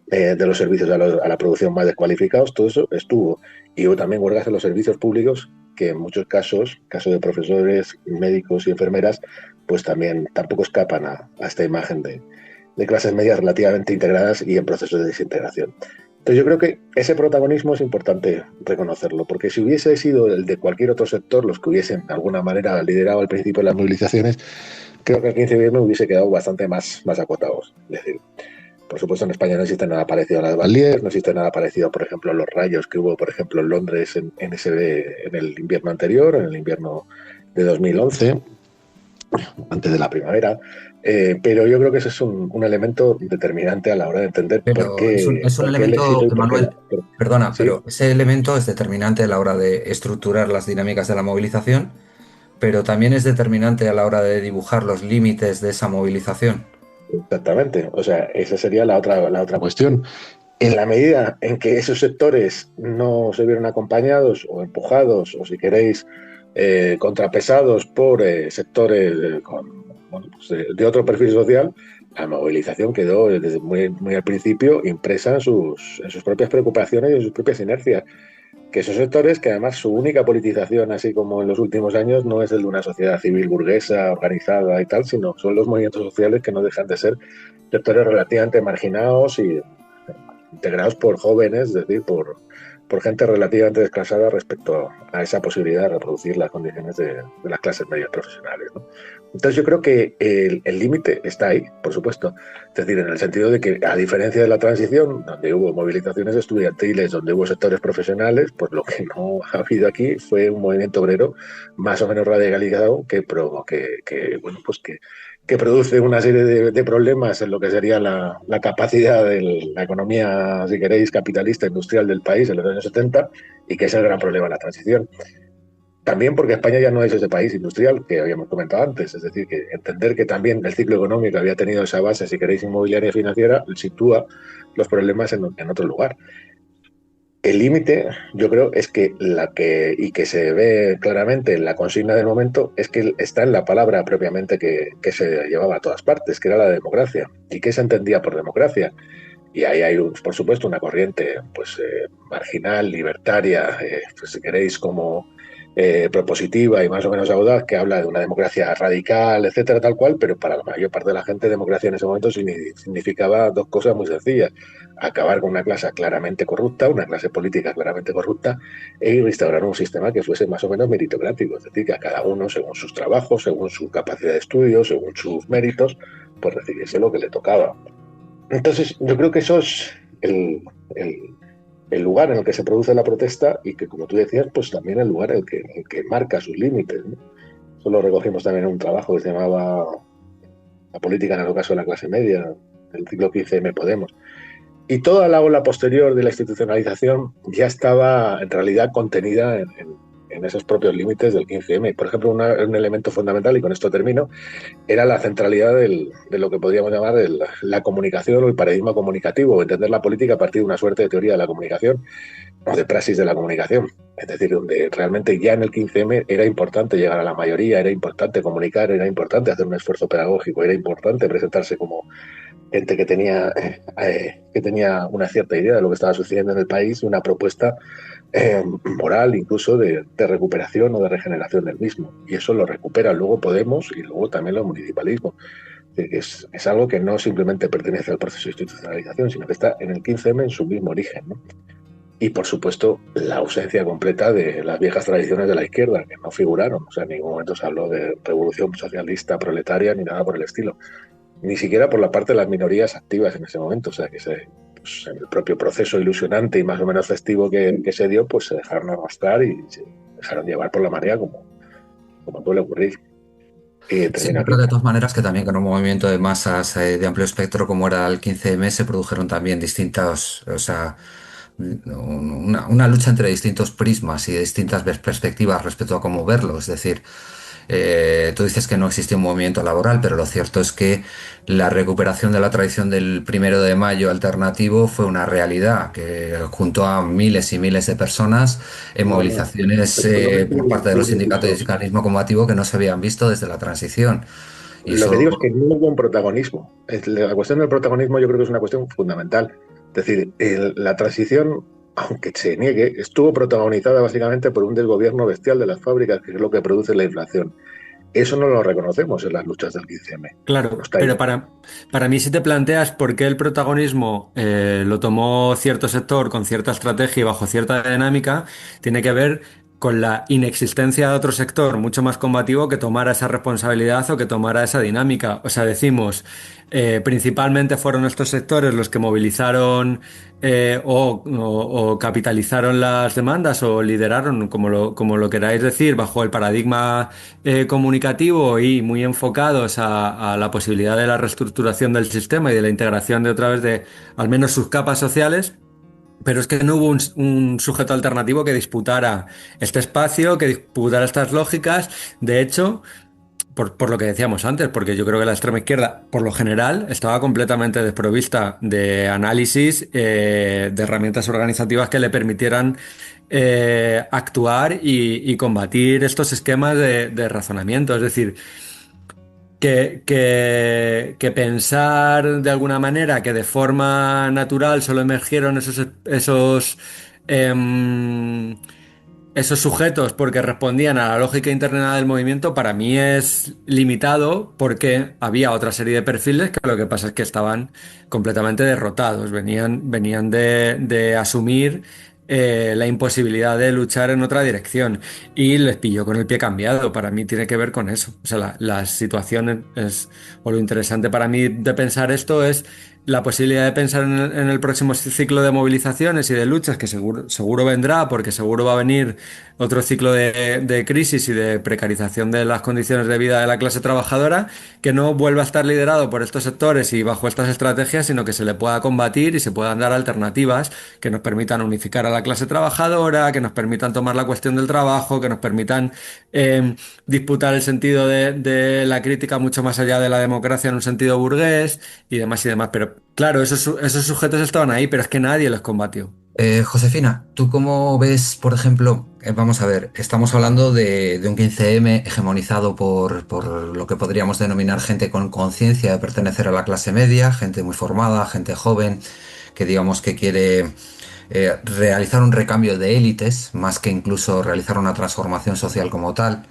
de los servicios a la producción más descualificados. Todo eso estuvo. Y hubo también huelgas en los servicios públicos, que en muchos casos de profesores, médicos y enfermeras, pues también tampoco escapan a esta imagen de clases medias relativamente integradas y en procesos de desintegración. Entonces yo creo que ese protagonismo es importante reconocerlo, porque si hubiese sido el de cualquier otro sector, los que hubiesen de alguna manera liderado al principio las movilizaciones, creo que el 15M hubiese quedado bastante más acotados. Es decir, por supuesto, en España no existe nada parecido a las Banlieues, no existe nada parecido, por ejemplo, a los rayos que hubo, por ejemplo, en Londres en el invierno anterior, en el invierno de 2011, antes de la primavera. Pero yo creo que ese es un elemento determinante a la hora de entender Pero por qué... es un elemento, Manuel, perdona, ¿sí? pero ese elemento es determinante a la hora de estructurar las dinámicas de la movilización, pero también es determinante a la hora de dibujar los límites de esa movilización. Exactamente, o sea, esa sería la otra cuestión. En la medida en que esos sectores no se vieron acompañados o empujados, o si queréis, contrapesados por sectores de otro perfil social, la movilización quedó desde muy al principio impresa en sus propias preocupaciones y en sus propias inercias. Que esos sectores, que además su única politización, así como en los últimos años, no es el de una sociedad civil burguesa, organizada y tal, sino son los movimientos sociales que no dejan de ser sectores relativamente marginados y integrados por jóvenes, es decir, por gente relativamente desclasada respecto a esa posibilidad de reproducir las condiciones de las clases medias profesionales, ¿no? Entonces yo creo que el límite está ahí, por supuesto. Es decir, en el sentido de que, a diferencia de la transición, donde hubo movilizaciones estudiantiles, donde hubo sectores profesionales, pues lo que no ha habido aquí fue un movimiento obrero más o menos radicalizado que produce una serie de problemas en lo que sería la capacidad de la economía, si queréis, capitalista industrial del país en los años 70, y que es el gran problema de la transición. También porque España ya no es ese país industrial que habíamos comentado antes, es decir, que entender que también el ciclo económico había tenido esa base, si queréis, inmobiliaria y financiera, sitúa los problemas en otro lugar. El límite, yo creo, es que y que se ve claramente en la consigna del momento, es que está en la palabra propiamente que se llevaba a todas partes, que era la democracia. ¿Y qué se entendía por democracia? Y ahí hay, por supuesto, una corriente marginal, libertaria, pues si queréis, como propositiva y más o menos audaz, que habla de una democracia radical, etcétera, tal cual, pero para la mayor parte de la gente democracia en ese momento significaba dos cosas muy sencillas: acabar con una clase claramente corrupta, una clase política claramente corrupta, e instaurar un sistema que fuese más o menos meritocrático, es decir, que a cada uno, según sus trabajos, según su capacidad de estudio, según sus méritos, pues recibiese lo que le tocaba. Entonces, yo creo que eso es el lugar en el que se produce la protesta, y que, como tú decías, pues también el lugar en el que marca sus límites, ¿no? Eso lo recogimos también en un trabajo que se llamaba La política en el ocaso de la clase media, el ciclo 15M Podemos. Y toda la ola posterior de la institucionalización ya estaba en realidad contenida en esos propios límites del 15M. Por ejemplo, un elemento fundamental, y con esto termino, era la centralidad de lo que podríamos llamar la comunicación o el paradigma comunicativo, entender la política a partir de una suerte de teoría de la comunicación o de praxis de la comunicación. Es decir, donde realmente ya en el 15M era importante llegar a la mayoría, era importante comunicar, era importante hacer un esfuerzo pedagógico, era importante presentarse como gente que tenía una cierta idea de lo que estaba sucediendo en el país, una propuesta moral incluso de recuperación o de regeneración del mismo. Y eso lo recupera luego Podemos y luego también los municipalismos. Es algo que no simplemente pertenece al proceso de institucionalización, sino que está en el 15M en su mismo origen, ¿no? Y, por supuesto, la ausencia completa de las viejas tradiciones de la izquierda, que no figuraron. O sea, en ningún momento se habló de revolución socialista, proletaria, ni nada por el estilo. Ni siquiera por la parte de las minorías activas en ese momento. O sea, que pues, en el propio proceso ilusionante y más o menos festivo que se dio, pues se dejaron arrastrar y se dejaron llevar por la marea, como suele ocurrir. Sí, yo creo de todas maneras que también con un movimiento de masas de amplio espectro como era el 15M se produjeron también distintas, o sea, una lucha entre distintos prismas y distintas perspectivas respecto a cómo verlo. Es decir, tú dices que no existía un movimiento laboral, pero lo cierto es que la recuperación de la tradición del 1 de Mayo alternativo fue una realidad que juntó a miles y miles de personas en movilizaciones por parte de los sindicatos y el sindicalismo combativo que no se habían visto desde la transición. Y lo que digo es que no hubo un protagonismo. La cuestión del protagonismo yo creo que es una cuestión fundamental. Es decir, la transición, aunque se niegue, estuvo protagonizada básicamente por un desgobierno bestial de las fábricas, que es lo que produce la inflación. Eso no lo reconocemos en las luchas del 15M. Claro, pero para mí si te planteas por qué el protagonismo lo tomó cierto sector con cierta estrategia y bajo cierta dinámica, tiene que ver con la inexistencia de otro sector mucho más combativo que tomara esa responsabilidad o que tomara esa dinámica. O sea, decimos, principalmente fueron estos sectores los que movilizaron o capitalizaron las demandas o lideraron, como lo queráis decir, bajo el paradigma comunicativo y muy enfocados a la posibilidad de la reestructuración del sistema y de la integración de otra vez de al menos sus capas sociales. Pero es que no hubo un sujeto alternativo que disputara este espacio, que disputara estas lógicas. De hecho, por lo que decíamos antes, porque yo creo que la extrema izquierda, por lo general, estaba completamente desprovista de análisis, de herramientas organizativas que le permitieran actuar y combatir estos esquemas de razonamiento. Es decir, que pensar de alguna manera que de forma natural solo emergieron esos sujetos porque respondían a la lógica interna del movimiento, para mí es limitado porque había otra serie de perfiles que lo que pasa es que estaban completamente derrotados, venían de asumir la imposibilidad de luchar en otra dirección y les pilló con el pie cambiado. Para mí tiene que ver con eso. O sea, la situación o lo interesante para mí de pensar esto es la posibilidad de pensar en el próximo ciclo de movilizaciones y de luchas que seguro vendrá, porque seguro va a venir otro ciclo de crisis y de precarización de las condiciones de vida de la clase trabajadora, que no vuelva a estar liderado por estos sectores y bajo estas estrategias, sino que se le pueda combatir y se puedan dar alternativas que nos permitan unificar a la clase trabajadora, que nos permitan tomar la cuestión del trabajo, que nos permitan disputar el sentido de la crítica mucho más allá de la democracia en un sentido burgués y demás y demás. Pero claro, esos sujetos estaban ahí, pero es que nadie los combatió. Josefina, ¿tú cómo ves, por ejemplo, vamos a ver, estamos hablando de un 15M hegemonizado por lo que podríamos denominar gente con conciencia de pertenecer a la clase media, gente muy formada, gente joven, que digamos que quiere realizar un recambio de élites, más que incluso realizar una transformación social como tal?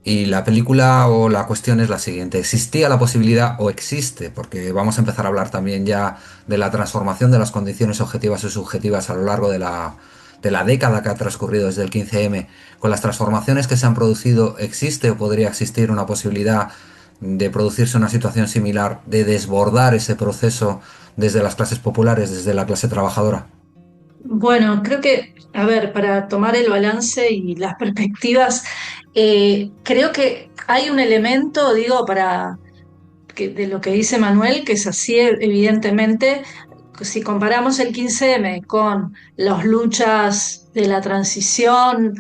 Y la película o la cuestión es la siguiente: ¿existía la posibilidad o existe? Porque vamos a empezar a hablar también ya de la transformación de las condiciones objetivas y subjetivas a lo largo de la década que ha transcurrido desde el 15M. Con las transformaciones que se han producido, ¿existe o podría existir una posibilidad de producirse una situación similar, de desbordar ese proceso desde las clases populares, desde la clase trabajadora? Bueno, creo que, a ver, para tomar el balance y las perspectivas, creo que hay un elemento, digo, de lo que dice Manuel, que es así, evidentemente. Si comparamos el 15M con las luchas de la transición,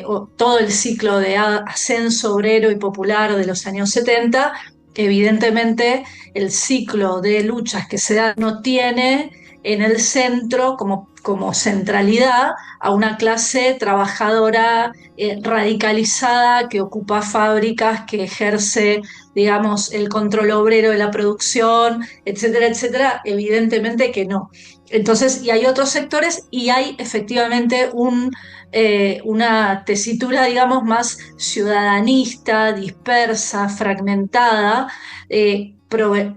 o todo el ciclo de ascenso obrero y popular de los años 70, evidentemente el ciclo de luchas que se da no tiene en el centro como centralidad a una clase trabajadora radicalizada que ocupa fábricas, que ejerce, digamos, el control obrero de la producción, etcétera, etcétera. Evidentemente que no. Entonces, y hay otros sectores y hay efectivamente una tesitura, digamos, más ciudadanista, dispersa, fragmentada,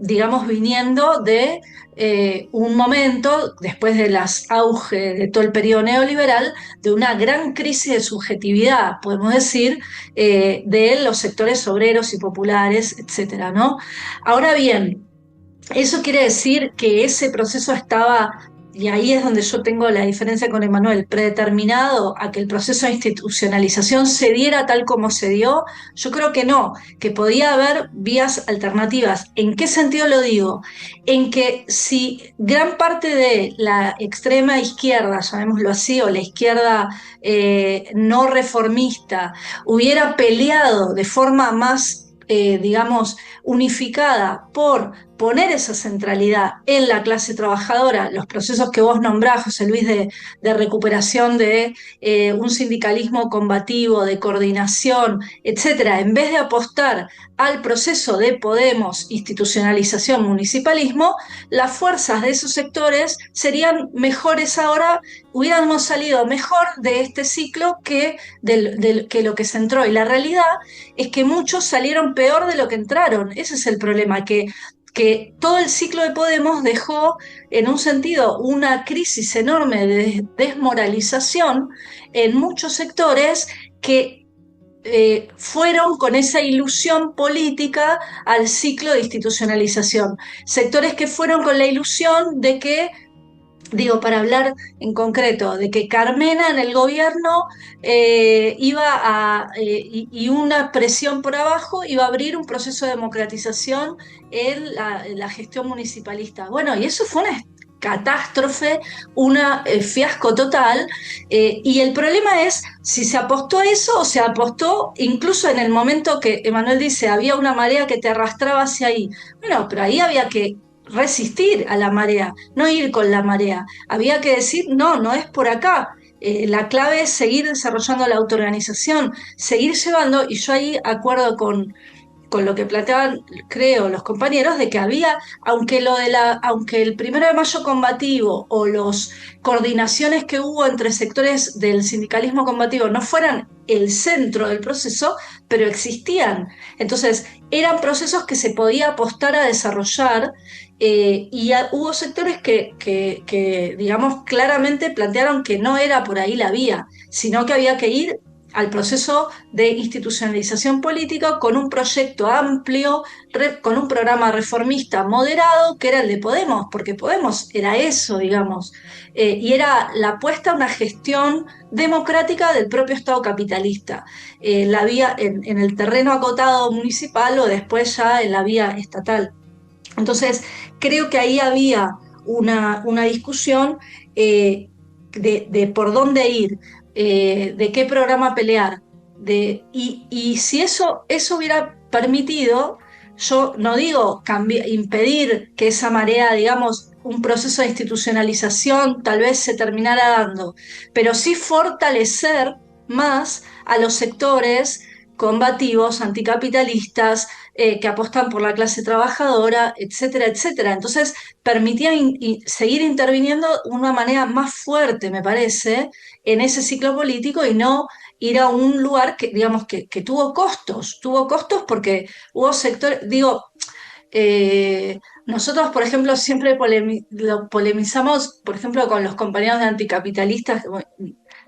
digamos, viniendo de un momento, después de las auges de todo el periodo neoliberal, de una gran crisis de subjetividad, podemos decir, de los sectores obreros y populares, etcétera, ¿no? Ahora bien, eso quiere decir que ese proceso estaba, y ahí es donde yo tengo la diferencia con Emmanuel, predeterminado a que el proceso de institucionalización se diera tal como se dio. Yo creo que no, que podía haber vías alternativas. ¿En qué sentido lo digo? En que si gran parte de la extrema izquierda, llamémoslo así, o la izquierda no reformista, hubiera peleado de forma más digamos, unificada por poner esa centralidad en la clase trabajadora, los procesos que vos nombrás, José Luis, de recuperación de un sindicalismo combativo, de coordinación, etcétera, en vez de apostar al proceso de Podemos, institucionalización, municipalismo, las fuerzas de esos sectores serían mejores ahora, hubiéramos salido mejor de este ciclo que lo que se entró. Y la realidad es que muchos salieron peor de lo que entraron. Ese es el problema, que todo el ciclo de Podemos dejó, en un sentido, una crisis enorme de desmoralización en muchos sectores que fueron con esa ilusión política al ciclo de institucionalización. Sectores que fueron con la ilusión de que, digo, para hablar en concreto, de que Carmena en el gobierno y una presión por abajo iba a abrir un proceso de democratización en la gestión municipalista. Bueno, y eso fue una catástrofe, un fiasco total, y el problema es si se apostó a eso o se apostó incluso en el momento que Emmanuel dice había una marea que te arrastraba hacia ahí. Bueno, pero ahí había que resistir a la marea, no ir con la marea. Había que decir, no es por acá. La clave es seguir desarrollando la autoorganización, seguir llevando, y yo ahí acuerdo con lo que planteaban, creo, los compañeros, de que había, aunque el 1 de mayo combativo o las coordinaciones que hubo entre sectores del sindicalismo combativo no fueran el centro del proceso, pero existían. Entonces, eran procesos que se podía apostar a desarrollar, y hubo sectores que, digamos, claramente plantearon que no era por ahí la vía, sino que había que ir al proceso de institucionalización política con un proyecto amplio, con un programa reformista moderado, que era el de Podemos, porque Podemos era eso, digamos, y era la apuesta a una gestión democrática del propio Estado capitalista, la vía en el terreno acotado municipal o después ya en la vía estatal. Entonces, creo que ahí había una discusión de por dónde ir, de qué programa pelear, y si eso hubiera permitido, yo no digo impedir que esa marea, digamos, un proceso de institucionalización tal vez se terminara dando, pero sí fortalecer más a los sectores combativos, anticapitalistas, que apostan por la clase trabajadora, etcétera, etcétera. Entonces, permitía seguir interviniendo de una manera más fuerte, me parece, en ese ciclo político, y no ir a un lugar que, digamos, que tuvo costos porque hubo sectores, digo, nosotros, por ejemplo, siempre lo polemizamos, por ejemplo, con los compañeros de anticapitalistas.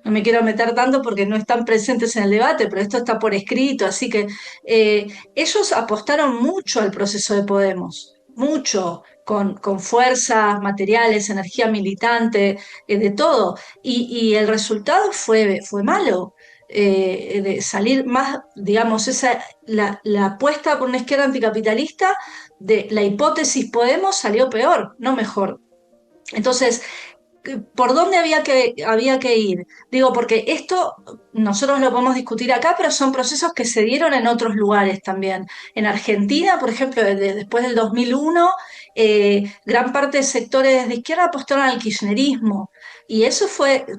No me quiero meter tanto porque no están presentes en el debate, pero esto está por escrito, así que ellos apostaron mucho al proceso de Podemos, mucho, con fuerzas, materiales, energía militante, de todo, y el resultado fue malo. De salir más, digamos, la apuesta por una izquierda anticapitalista, de la hipótesis Podemos salió peor, no mejor. Entonces, por dónde había que ir. Digo, porque esto nosotros lo podemos discutir acá, pero son procesos que se dieron en otros lugares también. En Argentina, por ejemplo, después del 2001, gran parte de sectores de izquierda apostaron al kirchnerismo. Y eso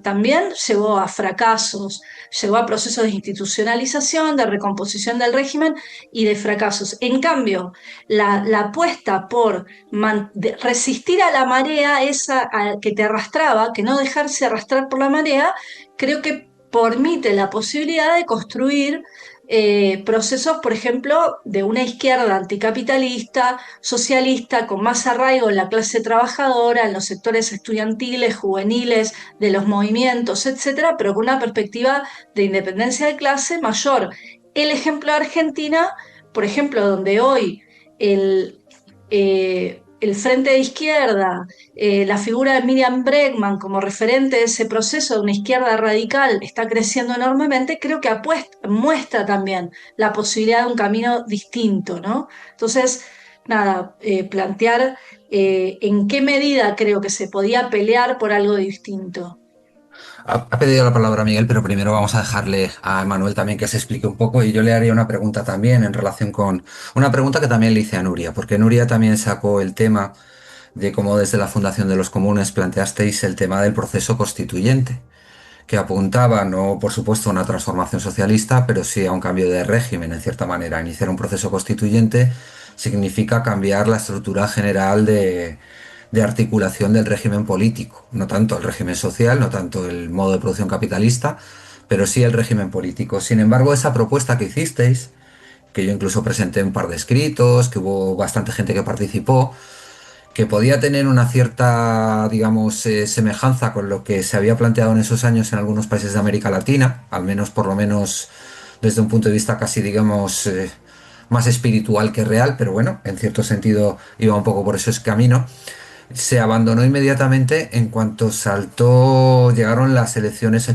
también llevó a fracasos, llevó a procesos de institucionalización, de recomposición del régimen y de fracasos. En cambio, la apuesta por resistir a la marea esa que te arrastraba, que no dejarse arrastrar por la marea, creo que permite la posibilidad de construir procesos, por ejemplo, de una izquierda anticapitalista, socialista, con más arraigo en la clase trabajadora, en los sectores estudiantiles, juveniles, de los movimientos, etcétera, pero con una perspectiva de independencia de clase mayor. El ejemplo de Argentina, por ejemplo, donde hoy el Frente de Izquierda, la figura de Miriam Bregman como referente de ese proceso de una izquierda radical está creciendo enormemente, creo que muestra también la posibilidad de un camino distinto, ¿no? Entonces, nada, plantear en qué medida creo que se podía pelear por algo distinto. Ha pedido la palabra Miguel, pero primero vamos a dejarle a Manuel también que se explique un poco y yo le haría una pregunta también en relación con una pregunta que también le hice a Nuria, porque Nuria también sacó el tema de cómo desde la Fundación de los Comunes planteasteis el tema del proceso constituyente, que apuntaba no, por supuesto, a una transformación socialista, pero sí a un cambio de régimen, en cierta manera. Iniciar un proceso constituyente significa cambiar la estructura general de articulación del régimen político, no tanto el régimen social, no tanto el modo de producción capitalista, pero sí el régimen político. Sin embargo, esa propuesta que hicisteis, que yo incluso presenté un par de escritos, que hubo bastante gente que participó, que podía tener una cierta, digamos, semejanza con lo que se había planteado en esos años en algunos países de América Latina, al menos por lo menos desde un punto de vista casi, digamos, más espiritual que real, pero bueno, en cierto sentido iba un poco por ese camino. Se abandonó inmediatamente en cuanto llegaron las elecciones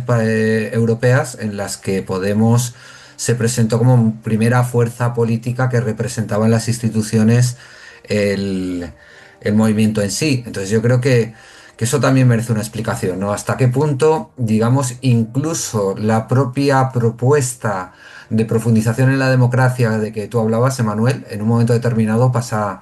europeas en las que Podemos se presentó como primera fuerza política que representaba en las instituciones el movimiento en sí. Entonces yo creo que eso también merece una explicación, ¿no? Hasta qué punto, digamos, incluso la propia propuesta de profundización en la democracia de que tú hablabas, Emanuel, en un momento determinado pasa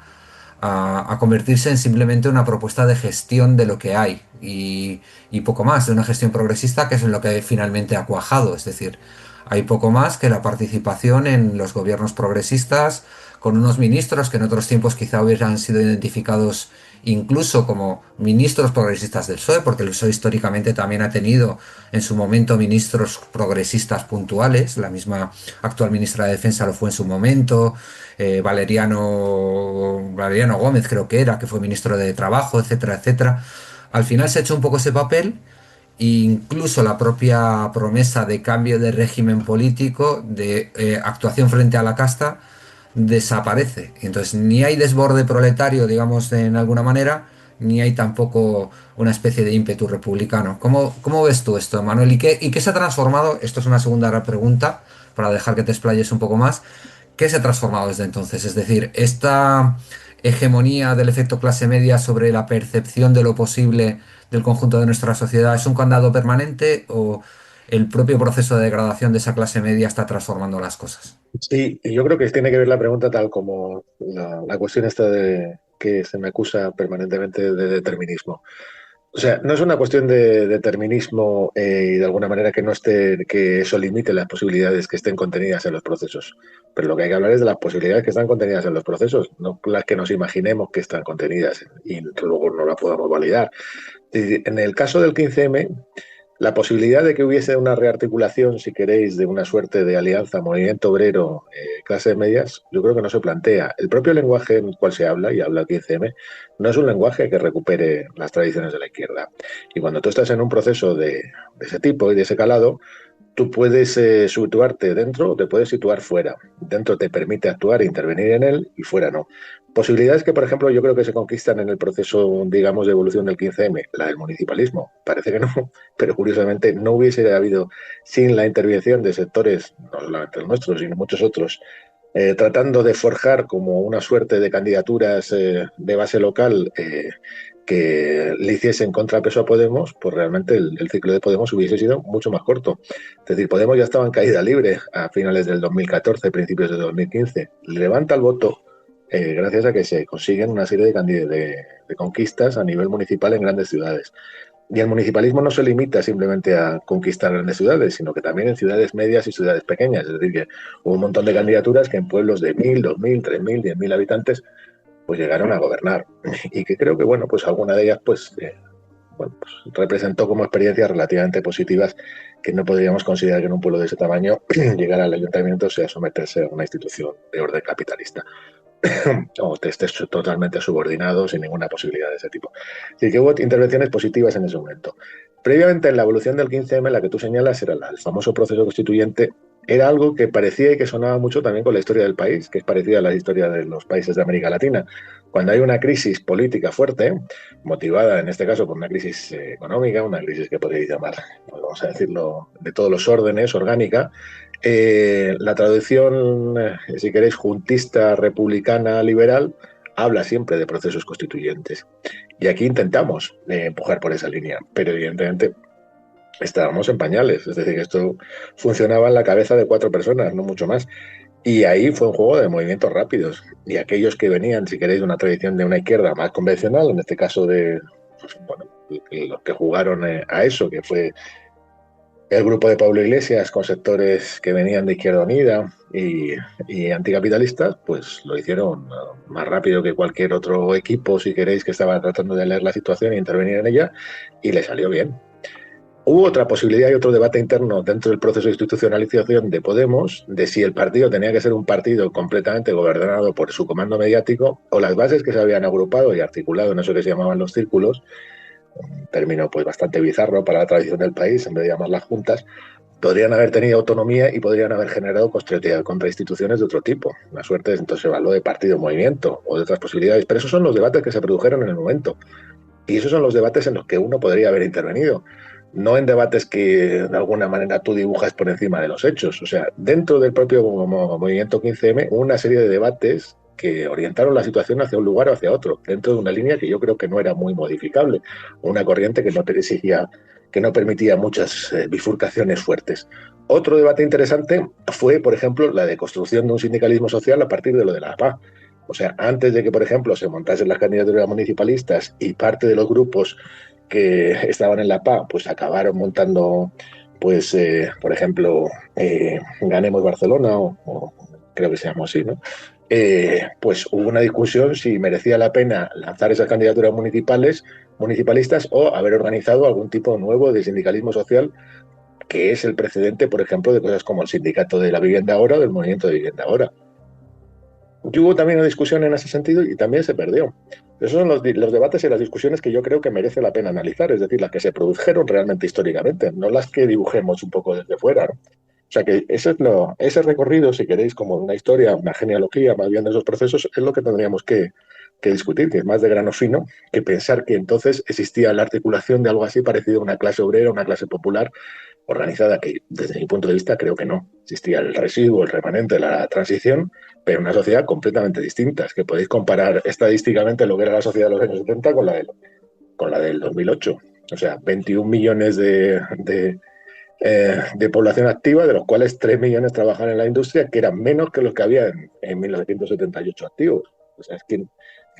a convertirse en simplemente una propuesta de gestión de lo que hay y poco más, de una gestión progresista que es en lo que finalmente ha cuajado. Es decir, hay poco más que la participación en los gobiernos progresistas con unos ministros que en otros tiempos quizá hubieran sido identificados incluso como ministros progresistas del PSOE, porque el PSOE históricamente también ha tenido en su momento ministros progresistas puntuales, la misma actual ministra de Defensa lo fue en su momento, Valeriano Gómez creo que era, que fue ministro de Trabajo, etcétera, etcétera. Al final se ha hecho un poco ese papel. Incluso la propia promesa de cambio de régimen político, de actuación frente a la casta, desaparece. Entonces ni hay desborde proletario, digamos, en alguna manera, ni hay tampoco una especie de ímpetu republicano. ¿Cómo ves tú esto, Manuel? ¿Y qué se ha transformado? Esto es una segunda pregunta para dejar que te explayes un poco más. ¿Qué se ha transformado desde entonces? Es decir, esta hegemonía del efecto clase media sobre la percepción de lo posible del conjunto de nuestra sociedad, ¿es un candado permanente o el propio proceso de degradación de esa clase media está transformando las cosas? Sí, y yo creo que tiene que ver la pregunta tal como la cuestión esta de que se me acusa permanentemente de determinismo. O sea, no es una cuestión de determinismo y de alguna manera que eso limite las posibilidades que estén contenidas en los procesos. Pero lo que hay que hablar es de las posibilidades que están contenidas en los procesos, no las que nos imaginemos que están contenidas y que luego no las podamos validar. En el caso del 15M, la posibilidad de que hubiese una rearticulación, si queréis, de una suerte de alianza movimiento obrero, clases medias, yo creo que no se plantea. El propio lenguaje en el cual se habla, y habla el 15M, no es un lenguaje que recupere las tradiciones de la izquierda. Y cuando tú estás en un proceso de ese tipo y de ese calado, tú puedes situarte dentro o te puedes situar fuera. Dentro te permite actuar e intervenir en él y fuera no. Posibilidades que, por ejemplo, yo creo que se conquistan en el proceso, digamos, de evolución del 15M. La del municipalismo, parece que no, pero curiosamente no hubiese habido sin la intervención de sectores, no solamente los nuestros, sino muchos otros, tratando de forjar como una suerte de candidaturas de base local que le hiciesen contrapeso a Podemos, pues realmente el ciclo de Podemos hubiese sido mucho más corto. Es decir, Podemos ya estaba en caída libre a finales del 2014, principios de 2015. Levanta el voto gracias a que se consiguen una serie de conquistas a nivel municipal en grandes ciudades. Y el municipalismo no se limita simplemente a conquistar grandes ciudades, sino que también en ciudades medias y ciudades pequeñas. Es decir, que hubo un montón de candidaturas que en pueblos de 1.000, 2.000, 3.000, 10.000 habitantes pues llegaron a gobernar. Y que creo que, bueno, pues alguna de ellas pues representó como experiencias relativamente positivas que no podríamos considerar que en un pueblo de ese tamaño llegar al ayuntamiento sea someterse a una institución de orden capitalista o te estés totalmente subordinado sin ninguna posibilidad de ese tipo. Así que hubo intervenciones positivas en ese momento. Previamente, en la evolución del 15M, la que tú señalas era el famoso proceso constituyente, era algo que parecía y que sonaba mucho también con la historia del país, que es parecida a la historia de los países de América Latina. Cuando hay una crisis política fuerte, motivada en este caso por una crisis económica, una crisis que podríais llamar, pues vamos a decirlo, de todos los órdenes, orgánica, la traducción, si queréis, juntista, republicana, liberal, habla siempre de procesos constituyentes. Y aquí intentamos empujar por esa línea, pero evidentemente estábamos en pañales. Es decir, esto funcionaba en la cabeza de 4 personas, no mucho más. Y ahí fue un juego de movimientos rápidos. Y aquellos que venían, si queréis, de una tradición de una izquierda más convencional, en este caso de los que jugaron a eso, que fue el grupo de Pablo Iglesias con sectores que venían de Izquierda Unida y anticapitalistas, pues lo hicieron más rápido que cualquier otro equipo, si queréis, que estaba tratando de leer la situación e intervenir en ella, y le salió bien. Hubo otra posibilidad y otro debate interno dentro del proceso de institucionalización de Podemos, de si el partido tenía que ser un partido completamente gobernado por su comando mediático o las bases que se habían agrupado y articulado en eso que se llamaban los círculos, un término pues bastante bizarro para la tradición del país, en vez de llamarlas juntas, podrían haber tenido autonomía y podrían haber generado contra instituciones de otro tipo. La suerte entonces se habló de partido movimiento o de otras posibilidades, pero esos son los debates que se produjeron en el momento. Y esos son los debates en los que uno podría haber intervenido. No en debates que de alguna manera tú dibujas por encima de los hechos. O sea, dentro del propio movimiento 15M hubo una serie de debates que orientaron la situación hacia un lugar o hacia otro, dentro de una línea que yo creo que no era muy modificable, una corriente que no te exigía, que no permitía muchas bifurcaciones fuertes. Otro debate interesante fue, por ejemplo, la de construcción de un sindicalismo social a partir de lo de la APA. O sea, antes de que, por ejemplo, se montasen las candidaturas municipalistas y parte de los grupos que estaban en la PA, pues acabaron montando, pues, por ejemplo, Ganemos Barcelona, o creo que se llamó así, ¿no? Pues hubo una discusión si merecía la pena lanzar esas candidaturas municipalistas o haber organizado algún tipo nuevo de sindicalismo social, que es el precedente, por ejemplo, de cosas como el sindicato de la vivienda ahora o del movimiento de vivienda ahora. Y hubo también una discusión en ese sentido y también se perdió. Esos son los debates y las discusiones que yo creo que merece la pena analizar, es decir, las que se produjeron realmente históricamente, no las que dibujemos un poco desde fuera, ¿no? O sea que ese recorrido, si queréis, como una historia, una genealogía más bien de esos procesos, es lo que tendríamos que discutir, que es más de grano fino que pensar que entonces existía la articulación de algo así parecido a una clase obrera, una clase popular organizada, que desde mi punto de vista creo que no. Existía el residuo, el remanente de la transición, pero una sociedad completamente distinta. Es que podéis comparar estadísticamente lo que era la sociedad de los años 70 con la del 2008. O sea, 21 millones de población activa, de los cuales 3 millones trabajan en la industria, que eran menos que los que había en 1978 activos. O sea, es que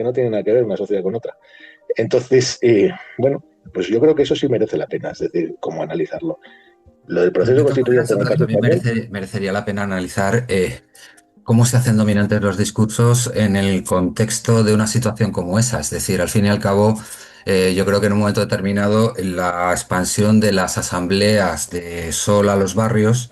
no tiene nada que ver una sociedad con otra. Entonces, bueno, pues yo creo que eso sí merece la pena, es decir, cómo analizarlo. Lo del proceso constituyente... También merecería la pena analizar cómo se hacen dominantes los discursos en el contexto de una situación como esa. Es decir, al fin y al cabo, yo creo que en un momento determinado la expansión de las asambleas de sol a los barrios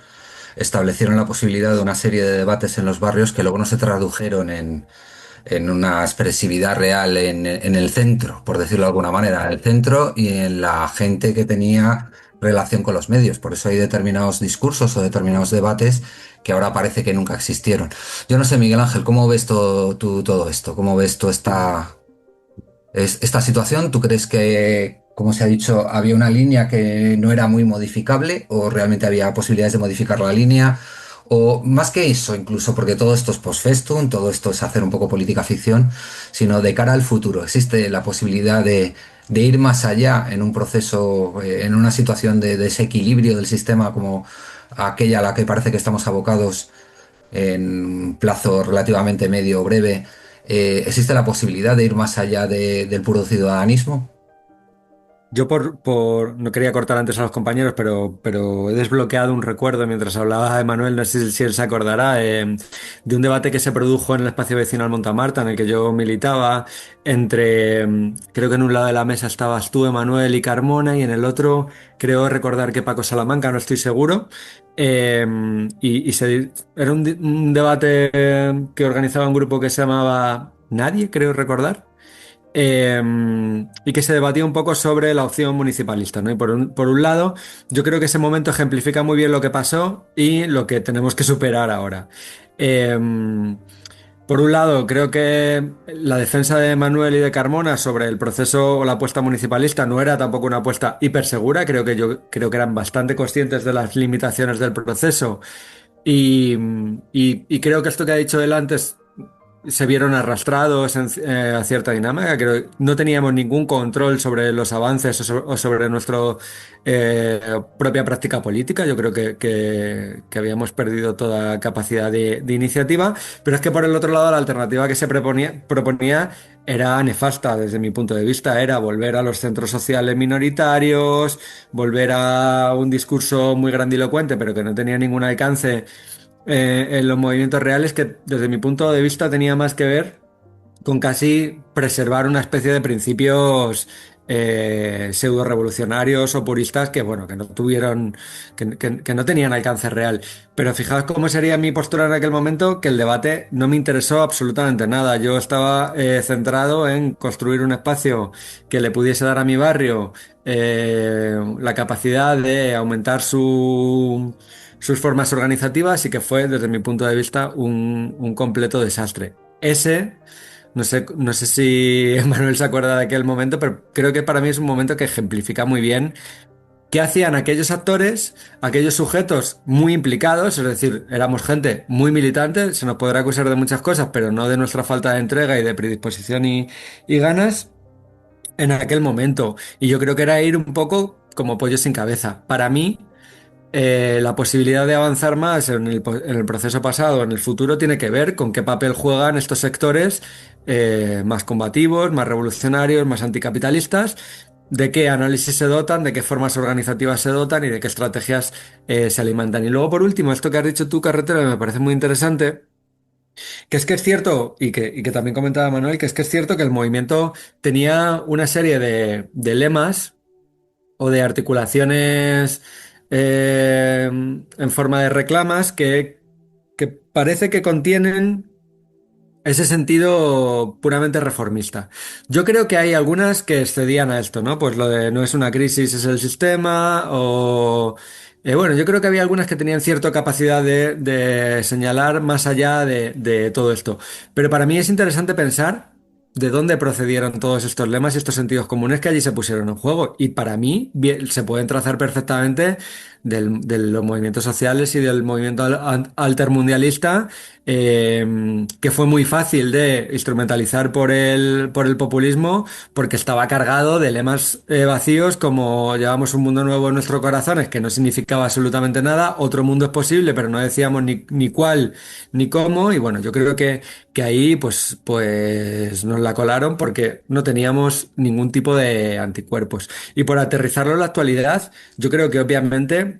establecieron la posibilidad de una serie de debates en los barrios que luego no se tradujeron en una expresividad real en el centro, por decirlo de alguna manera, en el centro y en la gente que tenía relación con los medios. Por eso hay determinados discursos o determinados debates que ahora parece que nunca existieron. Yo no sé, Miguel Ángel, ¿cómo ves tú todo esto? ¿Cómo ves tú esta situación? ¿Tú crees que, como se ha dicho, había una línea que no era muy modificable o realmente había posibilidades de modificar la línea? O más que eso, incluso porque todo esto es post-festum, todo esto es hacer un poco política ficción, sino de cara al futuro. ¿Existe la posibilidad de ir más allá en un proceso, en una situación de desequilibrio del sistema como aquella a la que parece que estamos abocados en un plazo relativamente medio o breve? ¿Existe la posibilidad de ir más allá del puro ciudadanismo? Yo no quería cortar antes a los compañeros, pero he desbloqueado un recuerdo mientras hablaba de Manuel, no sé si él se acordará, de un debate que se produjo en el espacio vecinal Montamarta, en el que yo militaba, creo que en un lado de la mesa estabas tú, Emanuel y Carmona, y en el otro creo recordar que Paco Salamanca, no estoy seguro. eh, Era un debate que organizaba un grupo que se llamaba Nadie, creo recordar. Y que se debatía un poco sobre la opción municipalista, ¿no? Y por un lado, yo creo que ese momento ejemplifica muy bien lo que pasó y lo que tenemos que superar ahora. Por un lado, creo que la defensa de Manuel y de Carmona sobre el proceso o la apuesta municipalista no era tampoco una apuesta hiper segura. Yo creo que eran bastante conscientes de las limitaciones del proceso y, y creo que esto que ha dicho él antes se vieron arrastrados a cierta dinámica. Creo que no teníamos ningún control sobre los avances o sobre nuestra propia práctica política. Yo creo que habíamos perdido toda capacidad de iniciativa, pero es que por el otro lado la alternativa que se proponía era nefasta desde mi punto de vista. Era volver a los centros sociales minoritarios, volver a un discurso muy grandilocuente, pero que no tenía ningún alcance en los movimientos reales, que desde mi punto de vista tenía más que ver con casi preservar una especie de principios pseudo revolucionarios o puristas que bueno, que no tuvieron, que no tenían alcance real. Pero fijaos cómo sería mi postura en aquel momento, que el debate no me interesó absolutamente nada. Yo estaba centrado en construir un espacio que le pudiese dar a mi barrio la capacidad de aumentar sus formas organizativas, y que fue, desde mi punto de vista, un completo desastre. No sé si Manuel se acuerda de aquel momento, pero creo que para mí es un momento que ejemplifica muy bien qué hacían aquellos actores, aquellos sujetos muy implicados, es decir, éramos gente muy militante, se nos podrá acusar de muchas cosas, pero no de nuestra falta de entrega y de predisposición y ganas en aquel momento. Y yo creo que era ir un poco como pollo sin cabeza. Para mí, la posibilidad de avanzar más en el proceso pasado, en el futuro, tiene que ver con qué papel juegan estos sectores más combativos, más revolucionarios, más anticapitalistas, de qué análisis se dotan, de qué formas organizativas se dotan y de qué estrategias se alimentan. Y luego, por último, esto que has dicho tú, Carretero, me parece muy interesante, que es cierto, y que también comentaba Manuel, que es cierto que el movimiento tenía una serie de lemas o de articulaciones en forma de reclamas que parece que contienen ese sentido puramente reformista. Yo creo que hay algunas que excedían a esto, ¿no? Pues lo de no es una crisis, es el sistema, o... bueno, yo creo que había algunas que tenían cierta capacidad de señalar más allá de todo esto. Pero para mí es interesante pensar de dónde procedieron todos estos lemas y estos sentidos comunes que allí se pusieron en juego. Y para mí se pueden trazar perfectamente de los movimientos sociales y del movimiento altermundialista, que fue muy fácil de instrumentalizar por el populismo, porque estaba cargado de lemas vacíos como llevamos un mundo nuevo en nuestros corazones, que no significaba absolutamente nada, otro mundo es posible, pero no decíamos ni cuál ni cómo. Y bueno, yo creo que ahí pues nos la colaron porque no teníamos ningún tipo de anticuerpos. Y por aterrizarlo en la actualidad, yo creo que obviamente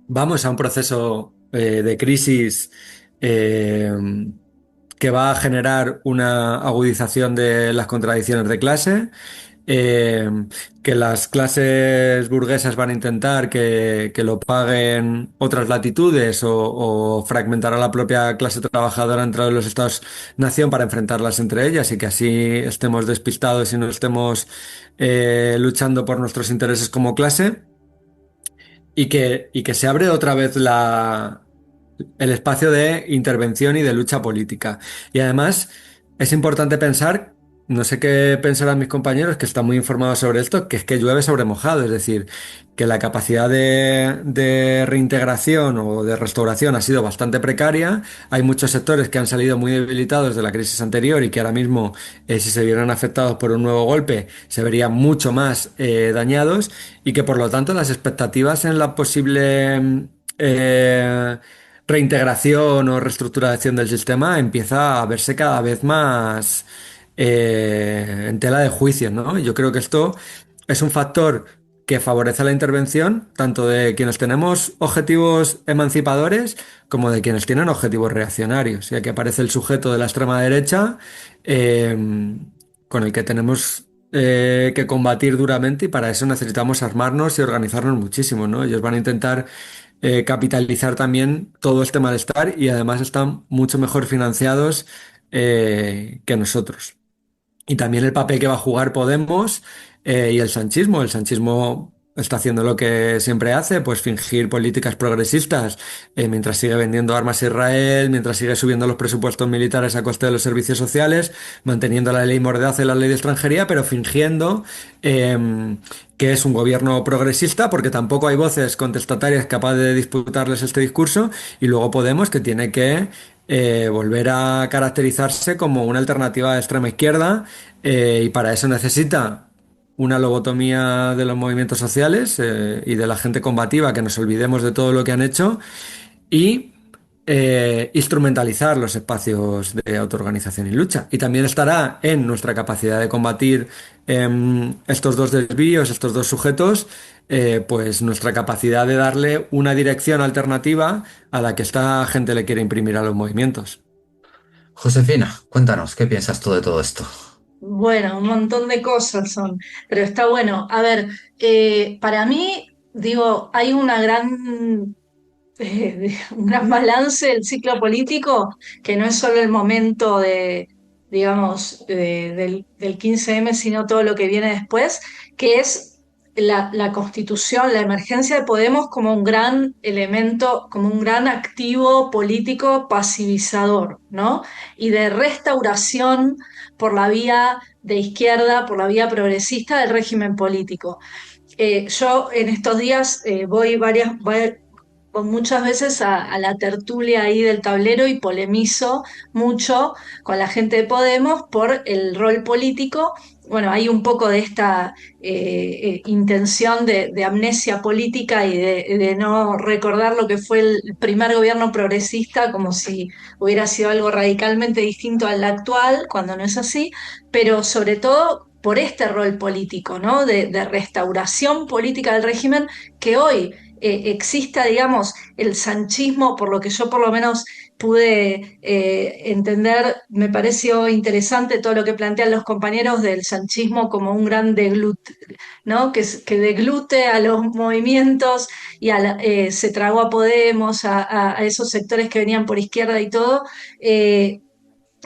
vamos a un proceso de crisis eh, que va a generar una agudización de las contradicciones de clase, eh, que las clases burguesas van a intentar que lo paguen otras latitudes, o fragmentar a la propia clase trabajadora entre los estados-nación para enfrentarlas entre ellas, y que así estemos despistados y no estemos luchando por nuestros intereses como clase. Y que se abre otra vez el espacio de intervención y de lucha política. Y además es importante pensar no sé qué pensarán mis compañeros que están muy informados sobre esto, que es que llueve sobre mojado, es decir, que la capacidad de reintegración o de restauración ha sido bastante precaria. Hay muchos sectores que han salido muy debilitados de la crisis anterior y que ahora mismo, si se vieran afectados por un nuevo golpe, se verían mucho más dañados y que por lo tanto las expectativas en la posible eh, reintegración o reestructuración del sistema empieza a verse cada vez más en tela de juicio, ¿no? Yo creo que esto es un factor que favorece la intervención tanto de quienes tenemos objetivos emancipadores como de quienes tienen objetivos reaccionarios. Y aquí aparece el sujeto de la extrema derecha eh, con el que tenemos que combatir duramente y para eso necesitamos armarnos y organizarnos muchísimo, ¿no? Ellos van a intentar capitalizar también todo este malestar y además están mucho mejor financiados que nosotros. Y también el papel que va a jugar Podemos y el sanchismo. El sanchismo está haciendo lo que siempre hace, pues fingir políticas progresistas mientras sigue vendiendo armas a Israel, mientras sigue subiendo los presupuestos militares a coste de los servicios sociales, manteniendo la ley Mordaza y la ley de extranjería, pero fingiendo que es un gobierno progresista, porque tampoco hay voces contestatarias capaces de disputarles este discurso, y luego Podemos, que tiene que volver a caracterizarse como una alternativa de extrema izquierda y para eso necesita una lobotomía de los movimientos sociales y de la gente combativa, que nos olvidemos de todo lo que han hecho y instrumentalizar los espacios de autoorganización y lucha. Y también estará en nuestra capacidad de combatir estos dos desvíos, estos dos sujetos, pues nuestra capacidad de darle una dirección alternativa a la que esta gente le quiere imprimir a los movimientos. Josefina, cuéntanos, ¿qué piensas tú de todo esto? Bueno, un montón de cosas son, pero está bueno. A ver, para mí, digo, hay un gran balance del ciclo político, que no es solo el momento de, digamos, del 15M, sino todo lo que viene después, que es la constitución, la emergencia de Podemos como un gran elemento, como un gran activo político pasivizador, ¿no? Y de restauración por la vía de izquierda, por la vía progresista del régimen político. Yo en estos días voy muchas veces a la tertulia ahí del tablero y polemizo mucho con la gente de Podemos por el rol político. Bueno, hay un poco de esta intención de amnesia política y de no recordar lo que fue el primer gobierno progresista como si hubiera sido algo radicalmente distinto al actual, cuando no es así, pero sobre todo por este rol político, ¿no? De restauración política del régimen que hoy exista, digamos, el sanchismo, por lo que yo por lo menos pude entender, me pareció interesante todo lo que plantean los compañeros del sanchismo como un gran deglute, ¿no? Que deglute a los movimientos y se tragó a Podemos, a esos sectores que venían por izquierda y todo. eh,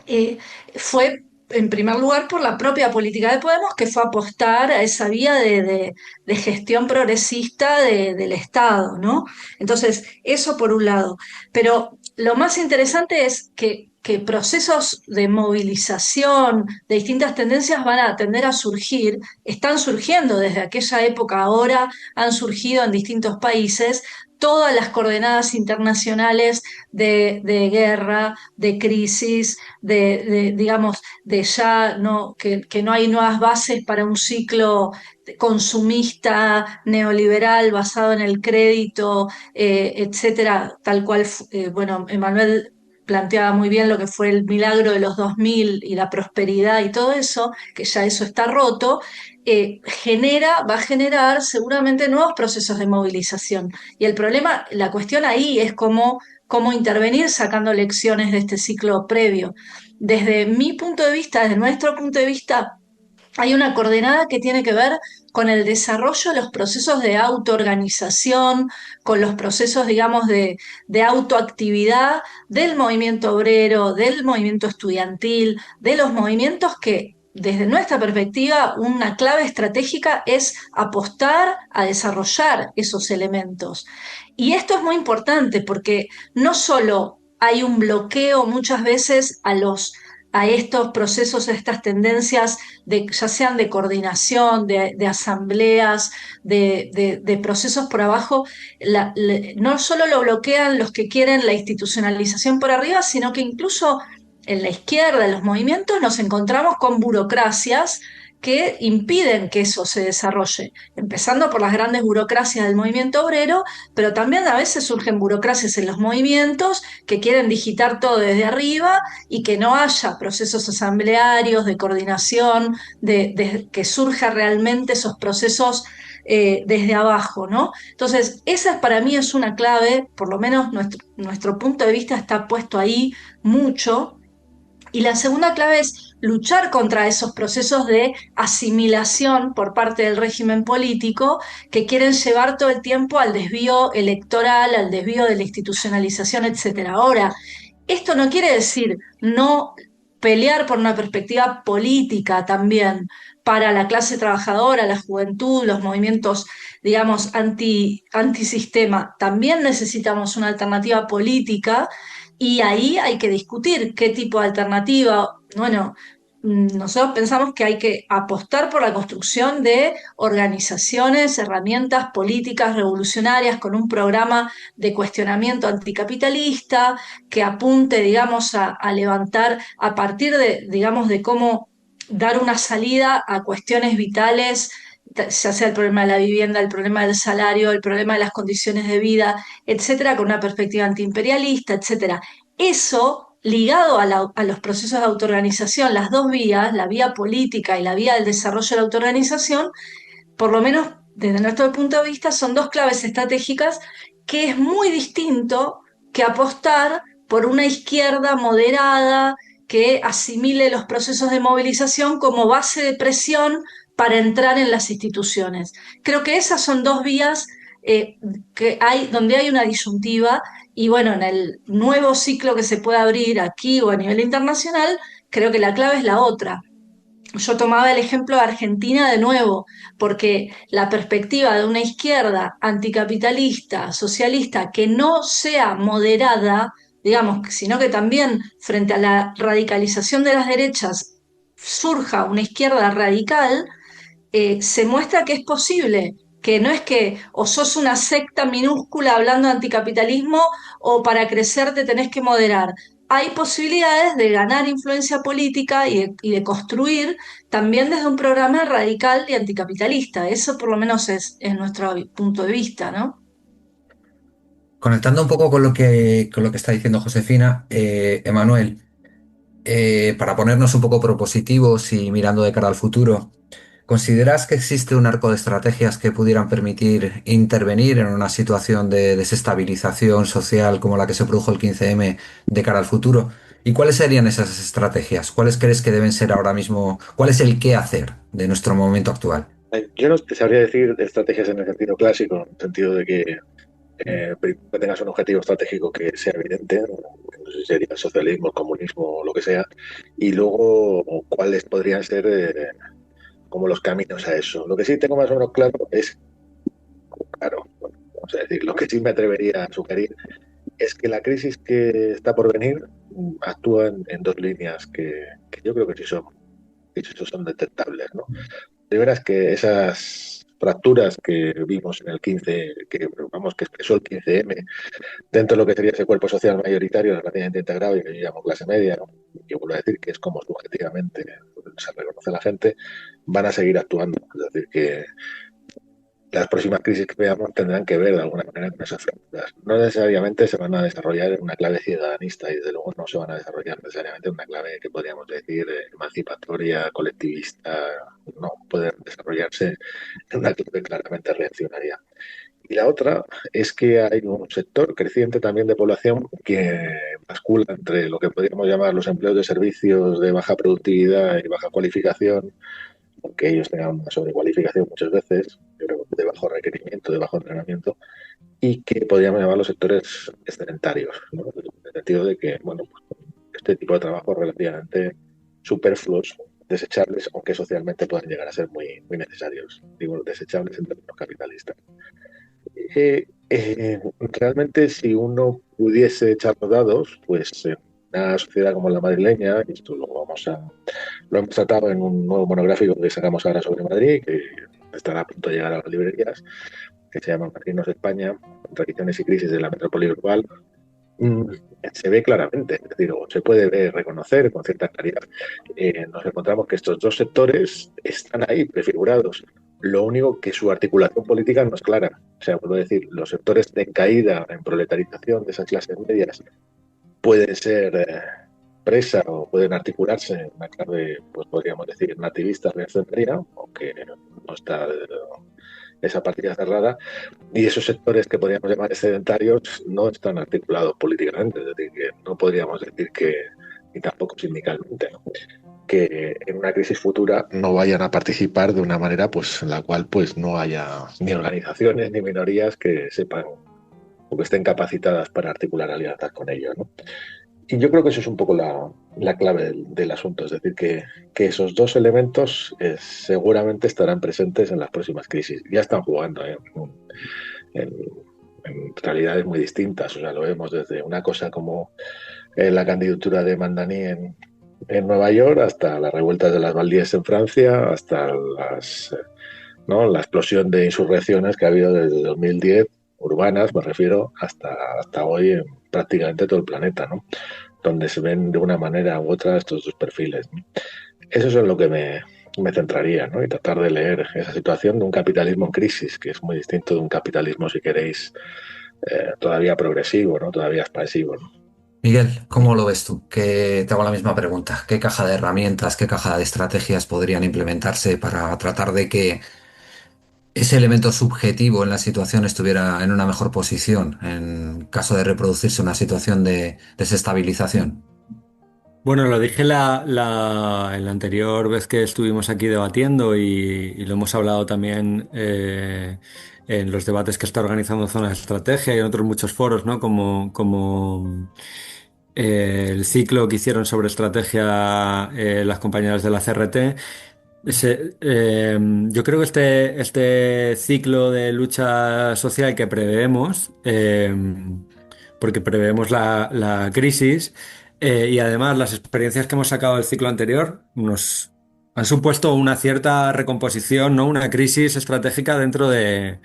eh, Fue en primer lugar por la propia política de Podemos, que fue apostar a esa vía de gestión progresista del Estado, ¿no? Entonces, eso por un lado. Pero lo más interesante es que procesos de movilización de distintas tendencias van a tender a surgir, están surgiendo desde aquella época ahora, han surgido en distintos países todas las coordenadas internacionales de guerra, de crisis, digamos, de ya no, que no hay nuevas bases para un ciclo consumista, neoliberal, basado en el crédito, etcétera, tal cual, bueno, Emmanuel planteaba muy bien lo que fue el milagro de los 2000 y la prosperidad y todo eso, que ya eso está roto, va a generar seguramente nuevos procesos de movilización. Y el problema, la cuestión ahí es cómo intervenir sacando lecciones de este ciclo previo. Desde mi punto de vista, desde nuestro punto de vista, hay una coordenada que tiene que ver con el desarrollo de los procesos de autoorganización, con los procesos, digamos, de autoactividad del movimiento obrero, del movimiento estudiantil, de los movimientos que, desde nuestra perspectiva, una clave estratégica es apostar a desarrollar esos elementos. Y esto es muy importante porque no solo hay un bloqueo muchas veces a estos procesos, a estas tendencias, ya sean de coordinación, de asambleas, de procesos por abajo, no solo lo bloquean los que quieren la institucionalización por arriba, sino que incluso en la izquierda, en los movimientos, nos encontramos con burocracias que impiden que eso se desarrolle, empezando por las grandes burocracias del movimiento obrero, pero también a veces surgen burocracias en los movimientos que quieren digitar todo desde arriba y que no haya procesos asamblearios de coordinación, de que surja realmente esos procesos desde abajo, ¿no? Entonces, esa para mí es una clave, por lo menos nuestro punto de vista está puesto ahí mucho. Y la segunda clave es luchar contra esos procesos de asimilación por parte del régimen político que quieren llevar todo el tiempo al desvío electoral, al desvío de la institucionalización, etcétera. Ahora, esto no quiere decir no pelear por una perspectiva política también para la clase trabajadora, la juventud, los movimientos, digamos, antisistema. También necesitamos una alternativa política y ahí hay que discutir qué tipo de alternativa. Bueno, nosotros pensamos que hay que apostar por la construcción de organizaciones, herramientas políticas revolucionarias con un programa de cuestionamiento anticapitalista que apunte, digamos, a levantar a partir de, digamos, de cómo dar una salida a cuestiones vitales, ya sea el problema de la vivienda, el problema del salario, el problema de las condiciones de vida, etcétera, con una perspectiva antiimperialista, etcétera. Eso, ligado a los procesos de autoorganización, las dos vías, la vía política y la vía del desarrollo de la autoorganización, por lo menos desde nuestro punto de vista, son dos claves estratégicas que es muy distinto que apostar por una izquierda moderada que asimile los procesos de movilización como base de presión para entrar en las instituciones. Creo que esas son dos vías donde hay una disyuntiva y bueno, en el nuevo ciclo que se puede abrir aquí o a nivel internacional, creo que la clave es la otra. Yo tomaba el ejemplo de Argentina de nuevo, porque la perspectiva de una izquierda anticapitalista, socialista, que no sea moderada, digamos, sino que también frente a la radicalización de las derechas surja una izquierda radical, se muestra que es posible, que no es que o sos una secta minúscula hablando de anticapitalismo o para crecer te tenés que moderar. Hay posibilidades de ganar influencia política y de construir también desde un programa radical y anticapitalista. Eso por lo menos es nuestro punto de vista, ¿no? Conectando un poco con lo que está diciendo Josefina, Emanuel, para ponernos un poco propositivos y mirando de cara al futuro, ¿consideras que existe un arco de estrategias que pudieran permitir intervenir en una situación de desestabilización social como la que se produjo el 15M de cara al futuro? ¿Y cuáles serían esas estrategias? ¿Cuáles crees que deben ser ahora mismo? ¿Cuál es el qué hacer de nuestro momento actual? Yo no te sabría decir estrategias en el sentido clásico, en el sentido de que que tengas un objetivo estratégico que sea evidente, no sé si sería el socialismo, el comunismo o lo que sea, y luego cuáles podrían ser como los caminos a eso. Lo que sí tengo más o menos claro es, claro, bueno, vamos a decir, lo que sí me atrevería a sugerir es que la crisis que está por venir actúa en dos líneas que yo creo que sí son detectables, ¿no? Primera es que esas fracturas que vimos en el 15, que expresó el 15M, dentro de lo que sería ese cuerpo social mayoritario relativamente integrado y que yo llamo clase media, ¿no? Y vuelvo a decir que es como subjetivamente se reconoce a la gente, van a seguir actuando. Es decir, que las próximas crisis que veamos tendrán que ver de alguna manera con esas fracturas. No necesariamente se van a desarrollar en una clave ciudadanista y desde luego no se van a desarrollar necesariamente en una clave que podríamos decir emancipatoria, colectivista. No, pueden desarrollarse en una clave claramente reaccionaria. Y la otra es que hay un sector creciente también de población que bascula entre lo que podríamos llamar los empleos de servicios de baja productividad y baja cualificación, aunque ellos tengan una sobrecualificación muchas veces, yo creo, de bajo requerimiento, de bajo entrenamiento, y que podríamos llamar los sectores excedentarios, ¿no? En el sentido de que, bueno, pues, este tipo de trabajo relativamente superfluos, desechables, aunque socialmente puedan llegar a ser muy, muy necesarios. Digo, desechables en términos capitalistas. Realmente, si uno pudiese echar los dados, pues una sociedad como la madrileña, y esto lo hemos tratado en un nuevo monográfico que sacamos ahora sobre Madrid, que estará a punto de llegar a las librerías, que se llama Madrinos de España, tradiciones y crisis de la metrópoli urbana. Se ve claramente, es decir, o se puede reconocer con cierta claridad. Nos encontramos que estos dos sectores están ahí prefigurados. Lo único que su articulación política no es clara. O sea, puedo decir, los sectores de caída en proletarización de esas clases medias pueden ser presa o pueden articularse en una clave, pues podríamos decir, nativista reaccionaria, aunque no está esa partida cerrada, y esos sectores que podríamos llamar excedentarios no están articulados políticamente, es decir, que no podríamos decir que, y tampoco sindicalmente, ¿no?, que en una crisis futura no vayan a participar de una manera pues en la cual pues no haya ni organizaciones ni minorías que sepan o que estén capacitadas para articular alianzas con ellos, ¿no? Y yo creo que eso es un poco la clave del asunto, es decir, que esos dos elementos seguramente estarán presentes en las próximas crisis. Ya están jugando en, en realidades muy distintas, o sea, lo vemos desde una cosa como la candidatura de Mandani en Nueva York, hasta las revueltas de las Valdíes en Francia, hasta ¿no?, la explosión de insurrecciones que ha habido desde 2010, urbanas, me refiero, hasta hoy en prácticamente todo el planeta, ¿no?, donde se ven de una manera u otra estos dos perfiles, ¿no? Eso es en lo que me centraría, ¿no?, y tratar de leer esa situación de un capitalismo en crisis, que es muy distinto de un capitalismo, si queréis, todavía progresivo, ¿no?, todavía expansivo, ¿no? Miguel, ¿cómo lo ves tú? Que te hago la misma pregunta. ¿Qué caja de herramientas, qué caja de estrategias podrían implementarse para tratar de que ese elemento subjetivo en la situación estuviera en una mejor posición en caso de reproducirse una situación de desestabilización? Bueno, lo dije en la anterior vez que estuvimos aquí debatiendo y lo hemos hablado también en los debates que está organizando Zona de Estrategia y en otros muchos foros, ¿no? Como el ciclo que hicieron sobre estrategia las compañeras de la CRT. Yo creo que este ciclo de lucha social que preveemos, porque preveemos la crisis, y además las experiencias que hemos sacado del ciclo anterior nos han supuesto una cierta recomposición, ¿no? Una crisis estratégica dentro de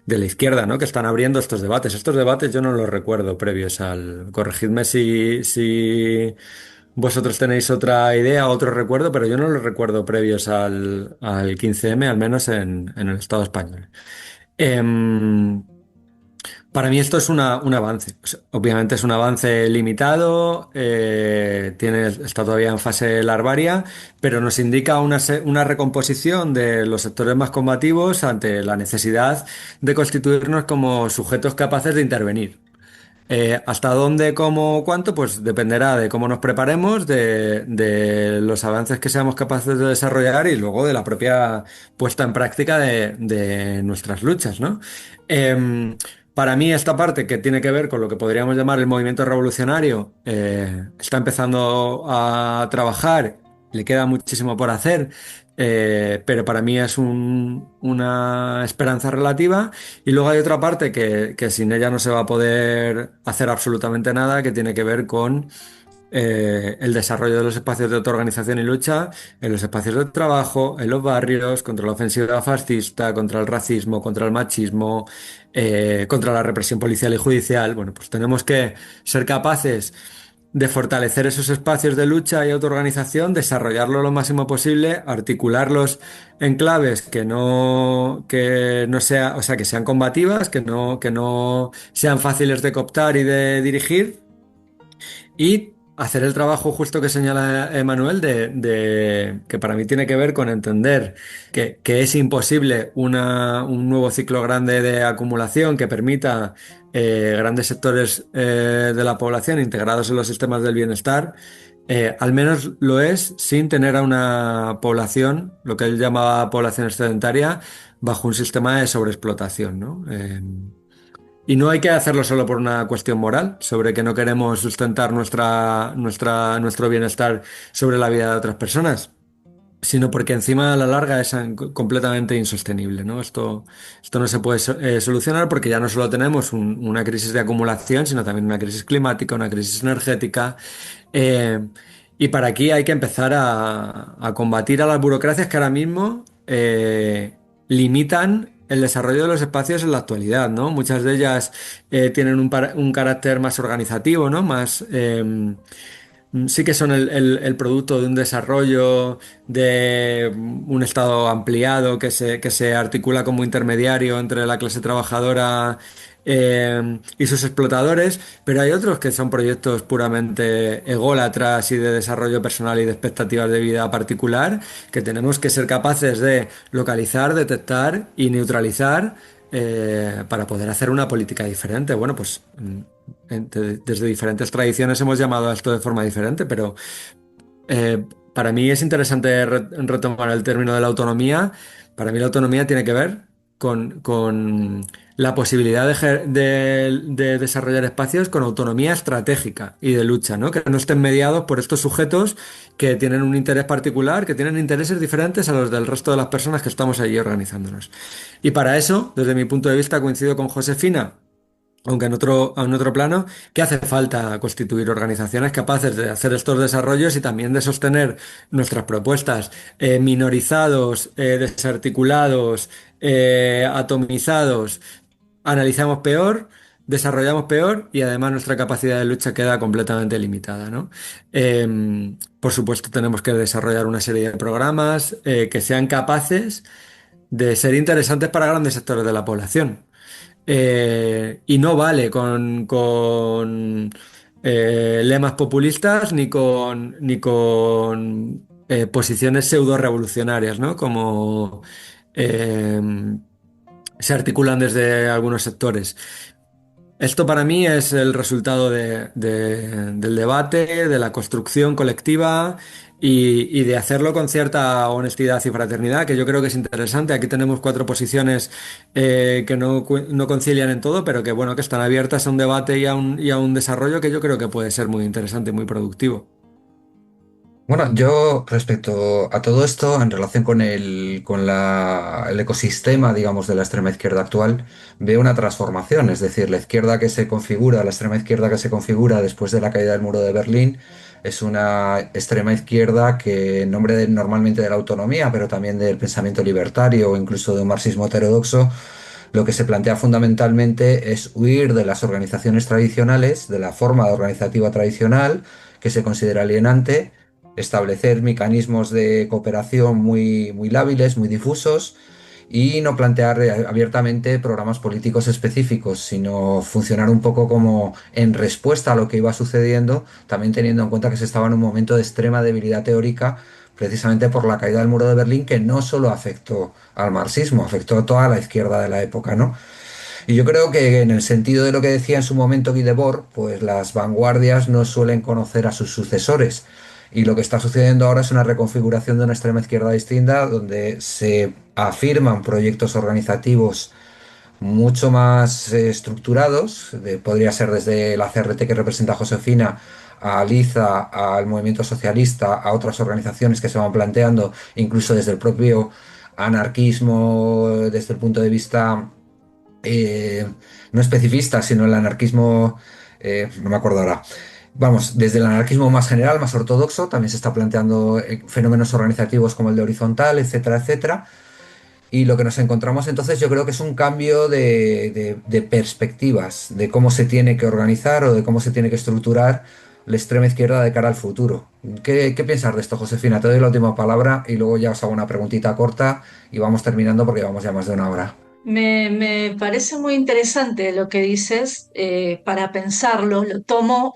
la izquierda, ¿no? Que están abriendo estos debates. Estos debates yo no los recuerdo previos al... Corregidme si vosotros tenéis otra idea, otro recuerdo, pero yo no los recuerdo previos al 15M, al menos en el Estado español. Em, para mí esto es un avance. O sea, obviamente es un avance limitado, está todavía en fase larvaria, pero nos indica una recomposición de los sectores más combativos ante la necesidad de constituirnos como sujetos capaces de intervenir. Hasta dónde, cómo, cuánto, pues dependerá de cómo nos preparemos, de los avances que seamos capaces de desarrollar y luego de la propia puesta en práctica de nuestras luchas, ¿no? Para mí esta parte que tiene que ver con lo que podríamos llamar el movimiento revolucionario está empezando a trabajar, le queda muchísimo por hacer, pero para mí es una esperanza relativa. Y luego hay otra parte que sin ella no se va a poder hacer absolutamente nada, que tiene que ver con el desarrollo de los espacios de autoorganización y lucha en los espacios de trabajo, en los barrios, contra la ofensiva fascista, contra el racismo, contra el machismo, contra la represión policial y judicial. Bueno, pues tenemos que ser capaces de fortalecer esos espacios de lucha y autoorganización, desarrollarlo lo máximo posible, articularlos en claves que no sea, o sea, que sean combativas, que no sean fáciles de cooptar y de dirigir, y hacer el trabajo justo que señala Emanuel que para mí tiene que ver con entender que es imposible un nuevo ciclo grande de acumulación que permita grandes sectores de la población integrados en los sistemas del bienestar. Al menos lo es sin tener a una población, lo que él llamaba población excedentaria, bajo un sistema de sobreexplotación, ¿no? Y no hay que hacerlo solo por una cuestión moral, sobre que no queremos sustentar nuestro bienestar sobre la vida de otras personas, sino porque encima a la larga es completamente insostenible, ¿no? Esto no se puede solucionar porque ya no solo tenemos una crisis de acumulación, sino también una crisis climática, una crisis energética. eh, y para aquí hay que empezar a combatir a las burocracias que ahora mismo limitan el desarrollo de los espacios en la actualidad, ¿no? Muchas de ellas tienen un carácter más organizativo, ¿no? Más, sí que son el producto de un desarrollo, de un Estado ampliado que se articula como intermediario entre la clase trabajadora y sus explotadores, pero hay otros que son proyectos puramente ególatras y de desarrollo personal y de expectativas de vida particular, que tenemos que ser capaces de localizar, detectar y neutralizar para poder hacer una política diferente. Bueno, pues desde diferentes tradiciones hemos llamado a esto de forma diferente, pero eh, para mí es interesante retomar el término de la autonomía. Para mí la autonomía tiene que ver con la posibilidad de desarrollar espacios con autonomía estratégica y de lucha, ¿no? Que no estén mediados por estos sujetos que tienen un interés particular, que tienen intereses diferentes a los del resto de las personas que estamos allí organizándonos. Y para eso, desde mi punto de vista, coincido con Josefina, aunque en otro plano, que hace falta constituir organizaciones capaces de hacer estos desarrollos y también de sostener nuestras propuestas, minorizados, desarticulados, atomizados, analizamos peor, desarrollamos peor y además nuestra capacidad de lucha queda completamente limitada, ¿no? Por supuesto, tenemos que desarrollar una serie de programas que sean capaces de ser interesantes para grandes sectores de la población. Y no vale con lemas populistas ni con posiciones pseudo revolucionarias, ¿no? Como eh, se articulan desde algunos sectores. Esto para mí es el resultado del debate, de la construcción colectiva y de hacerlo con cierta honestidad y fraternidad, que yo creo que es interesante. Aquí tenemos cuatro posiciones que no concilian en todo, pero que bueno, que están abiertas a un debate y a un desarrollo que yo creo que puede ser muy interesante y muy productivo. Bueno, yo respecto a todo esto, en relación con el ecosistema, digamos, de la extrema izquierda actual, veo una transformación, es decir, la izquierda que se configura, la extrema izquierda que se configura después de la caída del muro de Berlín, es una extrema izquierda que, en nombre normalmente de la autonomía, pero también del pensamiento libertario o incluso de un marxismo heterodoxo, lo que se plantea fundamentalmente es huir de las organizaciones tradicionales, de la forma organizativa tradicional, que se considera alienante, establecer mecanismos de cooperación muy lábiles, muy difusos, y no plantear abiertamente programas políticos específicos, sino funcionar un poco como en respuesta a lo que iba sucediendo, también teniendo en cuenta que se estaba en un momento de extrema debilidad teórica, precisamente por la caída del muro de Berlín, que no solo afectó al marxismo, afectó a toda la izquierda de la época, ¿no? Y yo creo que, en el sentido de lo que decía en su momento Guy Debord, pues las vanguardias no suelen conocer a sus sucesores. Y lo que está sucediendo ahora es una reconfiguración de una extrema izquierda distinta, donde se afirman proyectos organizativos mucho más estructurados. Podría ser desde la CRT que representa a Josefina, a Liza, al movimiento socialista, a otras organizaciones que se van planteando, incluso desde el propio anarquismo, desde el punto de vista eh, no especifista, sino el anarquismo, no me acuerdo ahora. Vamos, desde el anarquismo más general, más ortodoxo, también se está planteando fenómenos organizativos como el de horizontal, etcétera, etcétera. Y lo que nos encontramos entonces yo creo que es un cambio de perspectivas, de cómo se tiene que organizar o de cómo se tiene que estructurar la extrema izquierda de cara al futuro. ¿Qué piensas de esto, Josefina? Te doy la última palabra y luego ya os hago una preguntita corta y vamos terminando porque llevamos ya más de una hora. Me parece muy interesante lo que dices, para pensarlo, lo tomo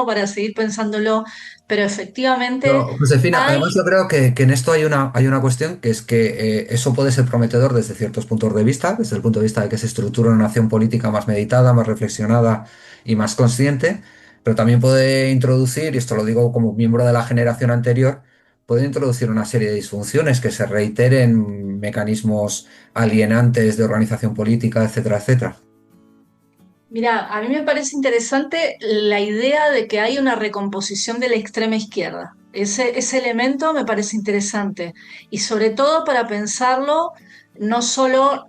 para seguir pensándolo, pero efectivamente No, Josefina, además hay. yo creo que en esto hay una cuestión que es que eso puede ser prometedor desde ciertos puntos de vista, desde el punto de vista de que se estructura una acción política más meditada, más reflexionada y más consciente, pero también puede introducir, y esto lo digo como miembro de la generación anterior, puede introducir una serie de disfunciones que se reiteren mecanismos alienantes de organización política, etcétera, etcétera. Mira, a mí me parece interesante la idea de que hay una recomposición de la extrema izquierda. Ese elemento me parece interesante y sobre todo para pensarlo no solo,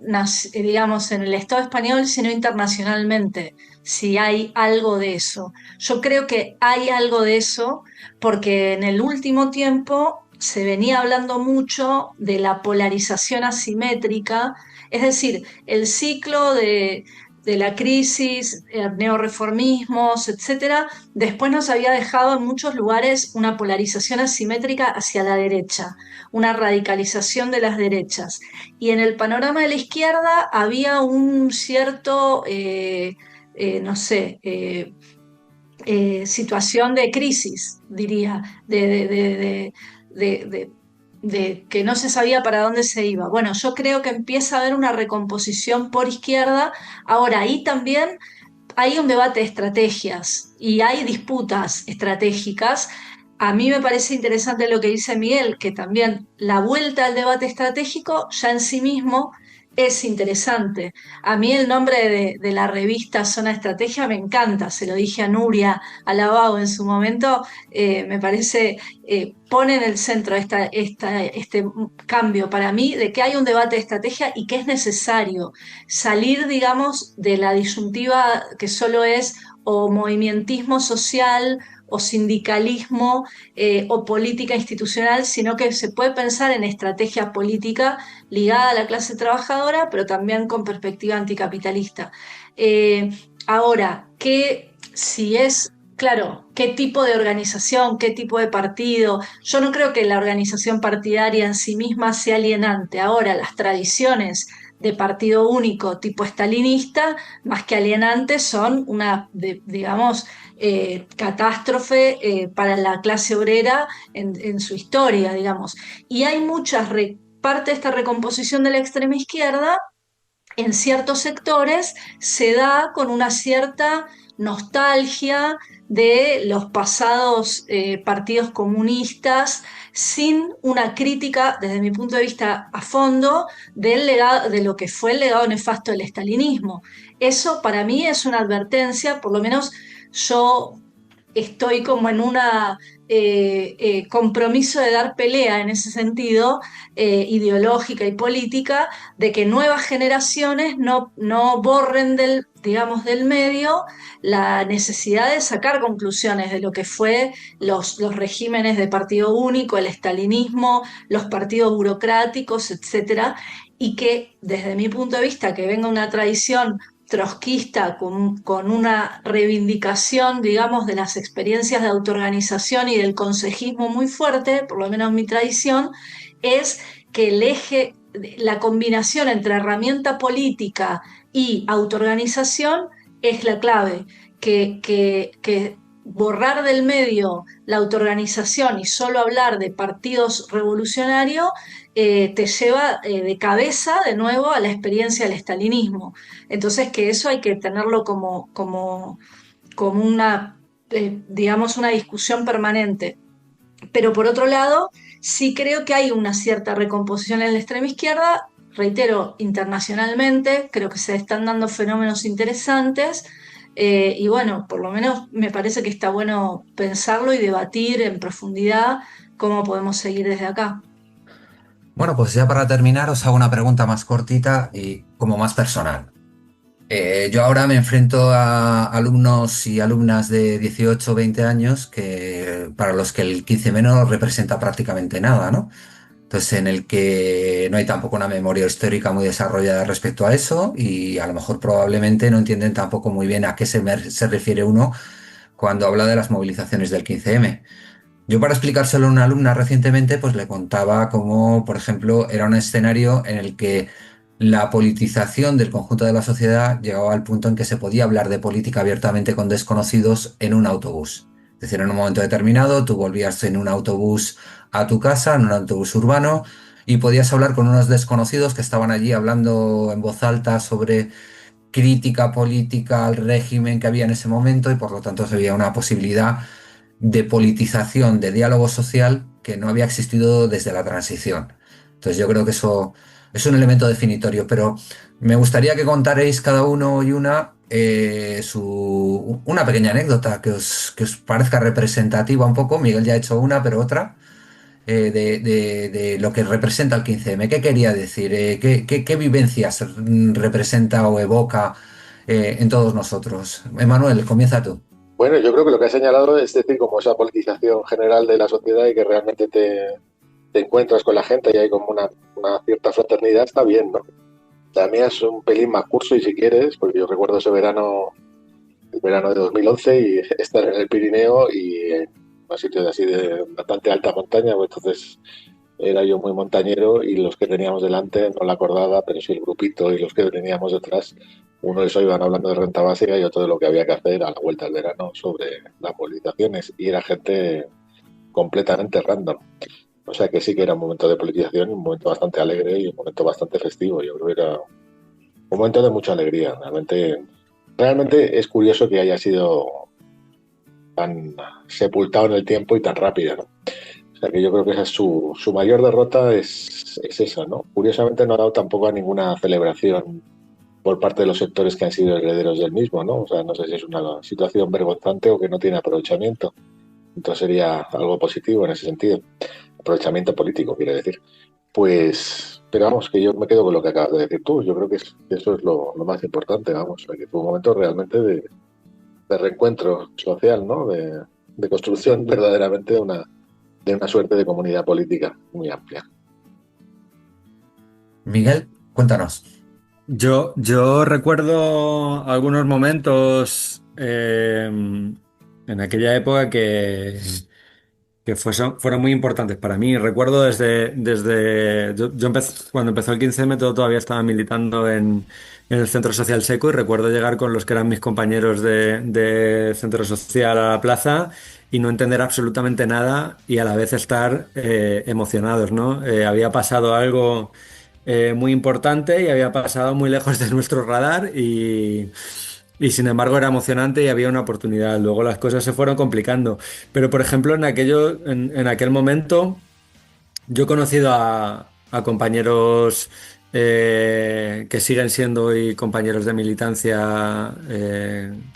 digamos, en el Estado español, sino internacionalmente, si hay algo de eso. Yo creo que hay algo de eso porque en el último tiempo se venía hablando mucho de la polarización asimétrica, es decir, el ciclo de la crisis, neorreformismos, etcétera, después nos había dejado en muchos lugares una polarización asimétrica hacia la derecha, una radicalización de las derechas. Y en el panorama de la izquierda había un cierto, no sé, situación de crisis, diría, de que no se sabía para dónde se iba. Bueno, yo creo que empieza a haber una recomposición por izquierda. Ahora, ahí también hay un debate de estrategias y hay disputas estratégicas. A mí me parece interesante lo que dice Miguel, que también la vuelta al debate estratégico ya en sí mismo es interesante. A mí el nombre de la revista Zona Estrategia me encanta, se lo dije a Nuria Alabao en su momento, me parece, pone en el centro este cambio para mí de que hay un debate de estrategia y que es necesario salir, digamos, de la disyuntiva que solo es o movimientismo social o sindicalismo o política institucional, sino que se puede pensar en estrategia política ligada a la clase trabajadora, pero también con perspectiva anticapitalista. Ahora, claro, qué tipo de organización, qué tipo de partido. Yo no creo que la organización partidaria en sí misma sea alienante. Ahora, las tradiciones de partido único tipo estalinista, más que alienantes, son una, digamos, catástrofe para la clase obrera en su historia, digamos. Y hay parte de esta recomposición de la extrema izquierda en ciertos sectores se da con una cierta nostalgia de los pasados partidos comunistas, sin una crítica, desde mi punto de vista, a fondo del legado, de lo que fue el legado nefasto del estalinismo. Eso para mí es una advertencia, por lo menos yo estoy como en una compromiso de dar pelea en ese sentido, ideológica y política, de que nuevas generaciones no borren digamos, del medio la necesidad de sacar conclusiones de lo que fue los regímenes de partido único, el estalinismo, los partidos burocráticos, etcétera, y que desde mi punto de vista, que venga una tradición trotskista con una reivindicación, digamos, de las experiencias de autoorganización y del consejismo muy fuerte, por lo menos mi tradición, es que la combinación entre herramienta política y autoorganización es la clave, que borrar del medio la autoorganización y solo hablar de partidos revolucionarios te lleva de cabeza de nuevo a la experiencia del estalinismo. Entonces que eso hay que tenerlo como una, digamos, una discusión permanente. Pero por otro lado, sí creo que hay una cierta recomposición en la extrema izquierda, reitero, internacionalmente, creo que se están dando fenómenos interesantes, y bueno, por lo menos me parece que está bueno pensarlo y debatir en profundidad cómo podemos seguir desde acá. Bueno, pues ya para terminar os hago una pregunta más cortita y como más personal. Yo ahora me enfrento a alumnos y alumnas de 18 o 20 años para los que el 15M no representa prácticamente nada, ¿no? Entonces, en el que no hay tampoco una memoria histórica muy desarrollada respecto a eso y a lo mejor probablemente no entienden tampoco muy bien a qué se refiere uno cuando habla de las movilizaciones del 15M. Yo para explicárselo a una alumna recientemente, pues le contaba cómo, por ejemplo, era un escenario en el que la politización del conjunto de la sociedad llegaba al punto en que se podía hablar de política abiertamente con desconocidos en un autobús. Es decir, en un momento determinado tú volvías en un autobús a tu casa, en un autobús urbano, y podías hablar con unos desconocidos que estaban allí hablando en voz alta sobre crítica política al régimen que había en ese momento y por lo tanto había una posibilidad de politización, de diálogo social que no había existido desde la transición. Entonces yo creo que eso es un elemento definitorio, pero me gustaría que contarais cada uno y una una pequeña anécdota que os parezca representativa un poco. Miguel ya ha hecho una, pero otra, de lo que representa el 15M. ¿Qué quería decir? ¿Qué vivencias representa o evoca en todos nosotros? Emanuel, comienza tú. Bueno, yo creo que lo que has señalado es decir, como esa politización general de la sociedad y que realmente te encuentras con la gente y hay como una cierta fraternidad, está bien, ¿no? La mía es un pelín más curso y si quieres, porque yo recuerdo ese verano, el verano de 2011 y estar en el Pirineo y en un sitio así de bastante alta montaña, pues entonces era yo muy montañero y los que teníamos delante, no la acordaba, pero sí el grupito y los que teníamos detrás, uno de esos iban hablando de renta básica y otro de lo que había que hacer a la vuelta del verano sobre las movilizaciones y era gente completamente random. O sea que sí que era un momento de politización, un momento bastante alegre y un momento bastante festivo. Yo creo que era un momento de mucha alegría. Realmente es curioso que haya sido tan sepultado en el tiempo y tan rápida, ¿no? O sea que yo creo que esa es su mayor derrota es esa, ¿no? Curiosamente no ha dado tampoco a ninguna celebración por parte de los sectores que han sido herederos del mismo, ¿no? O sea, no sé si es una situación vergonzante o que no tiene aprovechamiento. Entonces sería algo positivo en ese sentido. Aprovechamiento político, quiere decir. Pues, pero vamos, que yo me quedo con lo que acabas de decir tú. Yo creo que eso es lo más importante, vamos. Que fue un momento realmente de reencuentro social, ¿no? De construcción verdaderamente de una suerte de comunidad política muy amplia. Miguel, cuéntanos. Yo recuerdo algunos momentos en aquella época que fueron muy importantes para mí. Recuerdo cuando empezó el 15M, todavía estaba militando en el Centro Social Seco y recuerdo llegar con los que eran mis compañeros de Centro Social a la plaza y no entender absolutamente nada y a la vez estar emocionados, ¿no? Había pasado algo muy importante y había pasado muy lejos de nuestro radar y sin embargo era emocionante y había una oportunidad. Luego las cosas se fueron complicando. Pero por ejemplo en aquel momento yo he conocido a compañeros que siguen siendo hoy compañeros de militancia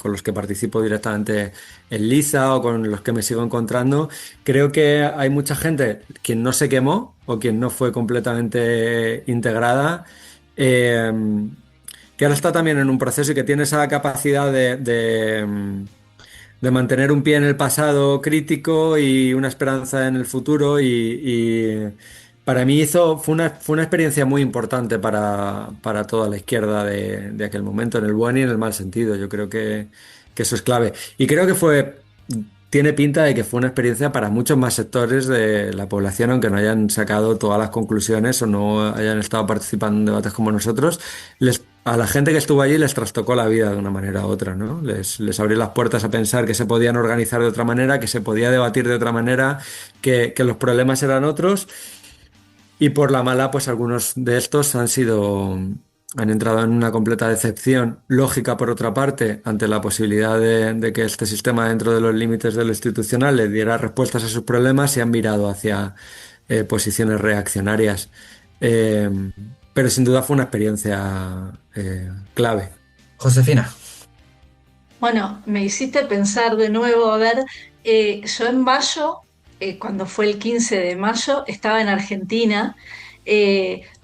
con los que participo directamente en Liza o con los que me sigo encontrando. Creo que hay mucha gente quien no se quemó o quien no fue completamente integrada, eh, que ahora está también en un proceso y que tiene esa capacidad de mantener un pie en el pasado crítico y una esperanza en el futuro y para mí fue una experiencia muy importante para toda la izquierda de aquel momento, en el buen y en el mal sentido. Yo creo que eso es clave. Y creo que tiene pinta de que fue una experiencia para muchos más sectores de la población, aunque no hayan sacado todas las conclusiones o no hayan estado participando en debates como nosotros. A la gente que estuvo allí les trastocó la vida de una manera u otra, ¿no? Les abrió las puertas a pensar que se podían organizar de otra manera, que se podía debatir de otra manera, que los problemas eran otros. Y por la mala, pues algunos de estos han entrado en una completa decepción lógica, por otra parte, ante la posibilidad de que este sistema, dentro de los límites de lo institucional, le diera respuestas a sus problemas y han virado hacia posiciones reaccionarias. Pero sin duda fue una experiencia clave. Josefina. Bueno, me hiciste pensar de nuevo, a ver, yo en mayo, cuando fue el 15 de mayo, estaba en Argentina,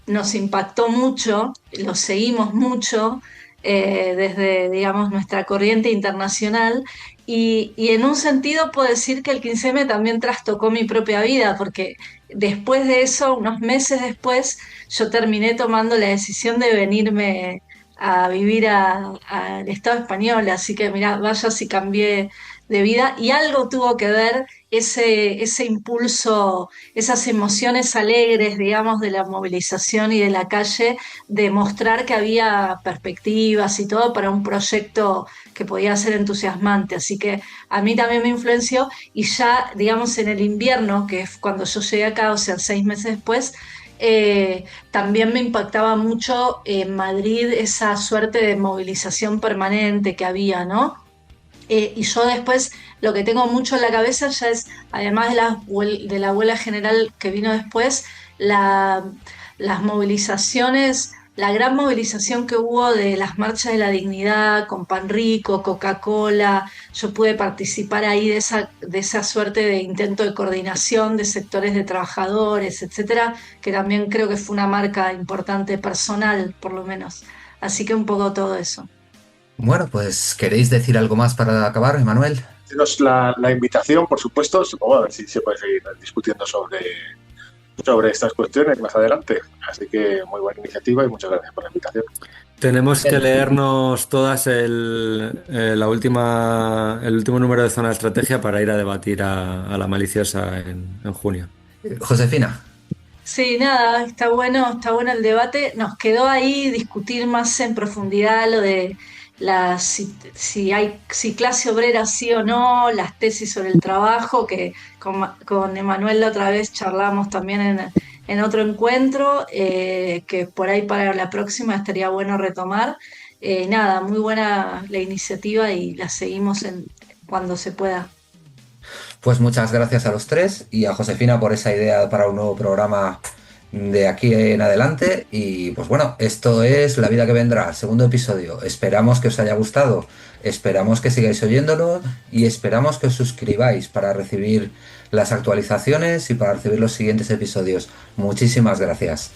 nos impactó mucho, lo seguimos mucho desde, digamos, nuestra corriente internacional y en un sentido puedo decir que el 15M también trastocó mi propia vida, porque después de eso, unos meses después, yo terminé tomando la decisión de venirme a vivir al Estado español, así que mira, vaya si cambié de vida y algo tuvo que ver ese impulso, esas emociones alegres, digamos, de la movilización y de la calle, de mostrar que había perspectivas y todo para un proyecto que podía ser entusiasmante. Así que a mí también me influenció y ya, digamos, en el invierno, que es cuando yo llegué acá, o sea, 6 meses después, también me impactaba mucho en Madrid esa suerte de movilización permanente que había, ¿no? Y yo después lo que tengo mucho en la cabeza ya es, además de la huelga general que vino después, las movilizaciones la gran movilización que hubo de las marchas de la dignidad con Pan Rico, Coca-Cola. Yo pude participar ahí de esa suerte de intento de coordinación de sectores de trabajadores, etcétera, que también creo que fue una marca importante personal, por lo menos. Así que un poco todo eso. Bueno, pues ¿queréis decir algo más para acabar, Emanuel? Haceros la invitación, por supuesto, supongo a ver si se puede seguir discutiendo sobre estas cuestiones más adelante. Así que muy buena iniciativa y muchas gracias por la invitación. Tenemos que leernos todas el último número de Zona de Estrategia para ir a debatir a la maliciosa en junio. Josefina. Sí, nada, está bueno el debate. Nos quedó ahí discutir más en profundidad lo de si clase obrera sí o no, las tesis sobre el trabajo, que con Emanuel la otra vez charlamos también en otro encuentro, que por ahí para la próxima estaría bueno retomar. Nada, muy buena la iniciativa y la seguimos cuando se pueda. Pues muchas gracias a los tres y a Josefina por esa idea para un nuevo programa de aquí en adelante. Y pues bueno, esto es La Vida que Vendrá, segundo episodio. Esperamos que os haya gustado, esperamos que sigáis oyéndolo y esperamos que os suscribáis para recibir las actualizaciones y para recibir los siguientes episodios. Muchísimas gracias.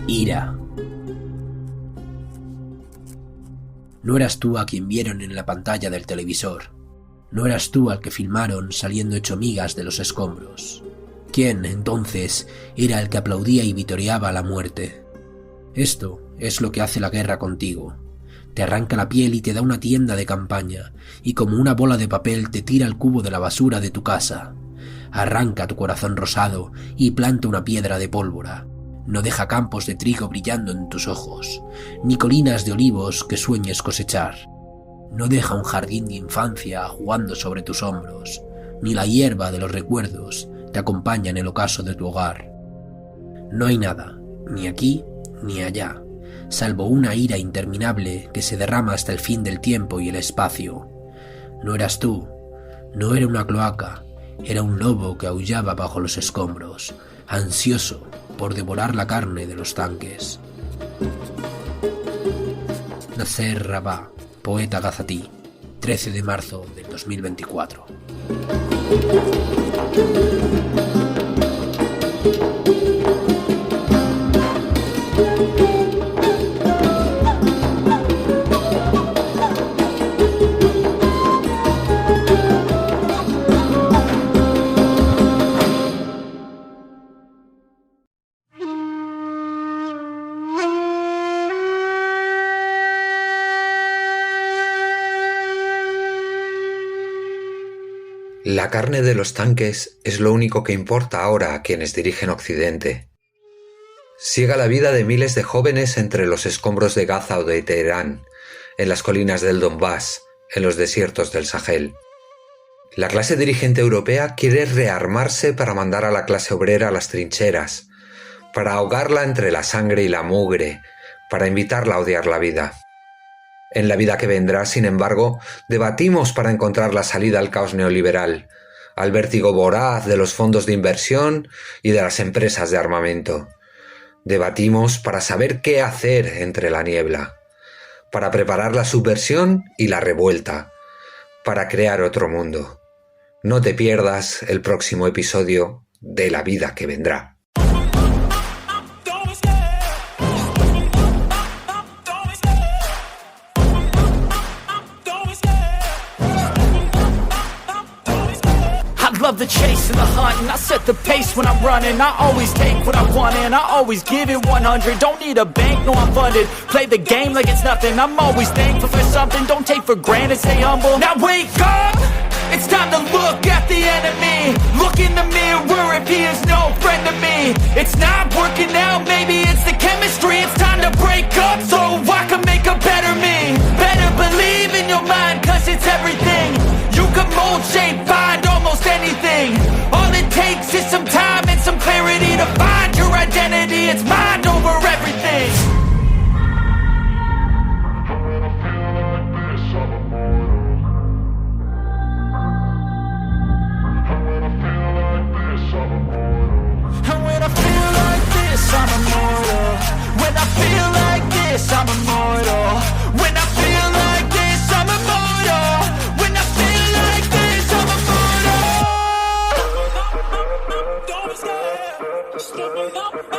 Ira. No eras tú a quien vieron en la pantalla del televisor. No eras tú al que filmaron saliendo hecho migas de los escombros. ¿Quién, entonces, era el que aplaudía y vitoreaba la muerte? Esto es lo que hace la guerra contigo. Te arranca la piel y te da una tienda de campaña, y como una bola de papel te tira al cubo de la basura de tu casa. Arranca tu corazón rosado y planta una piedra de pólvora. No deja campos de trigo brillando en tus ojos, ni colinas de olivos que sueñes cosechar. No deja un jardín de infancia jugando sobre tus hombros, ni la hierba de los recuerdos te acompaña en el ocaso de tu hogar. No hay nada, ni aquí ni allá, salvo una ira interminable que se derrama hasta el fin del tiempo y el espacio. No eras tú, no era una cloaca, era un lobo que aullaba bajo los escombros, ansioso por devorar la carne de los tanques. Nasser Rabah, poeta gazatí, 13 de marzo del 2024. La carne de los tanques es lo único que importa ahora a quienes dirigen Occidente. Siga la vida de miles de jóvenes entre los escombros de Gaza o de Teherán, en las colinas del Donbass, en los desiertos del Sahel. La clase dirigente europea quiere rearmarse para mandar a la clase obrera a las trincheras, para ahogarla entre la sangre y la mugre, para invitarla a odiar la vida. En La Vida que Vendrá, sin embargo, debatimos para encontrar la salida al caos neoliberal, al vértigo voraz de los fondos de inversión y de las empresas de armamento. Debatimos para saber qué hacer entre la niebla, para preparar la subversión y la revuelta, para crear otro mundo. No te pierdas el próximo episodio de La Vida que Vendrá. Love the chase and the hunt, and I set the pace when I'm running. I always take what I want and I always give it 100. Don't need a bank, no I'm funded. Play the game like it's nothing. I'm always thankful for something. Don't take for granted, stay humble. Now wake up! It's time to look at the enemy. Look in the mirror if he is no friend to me. It's not working out, maybe it's the chemistry. It's time to break up so I can make a better me. Better believe in your mind, cause it's everything. You can mold, shape, find almost anything. All it takes is some time and some clarity to find your identity. It's mind over everything. And when I feel like this, I'm immortal. When I feel like this, I'm immortal. When I feel like this, I'm immortal. When I feel like this, I'm immortal. Don't stop, don't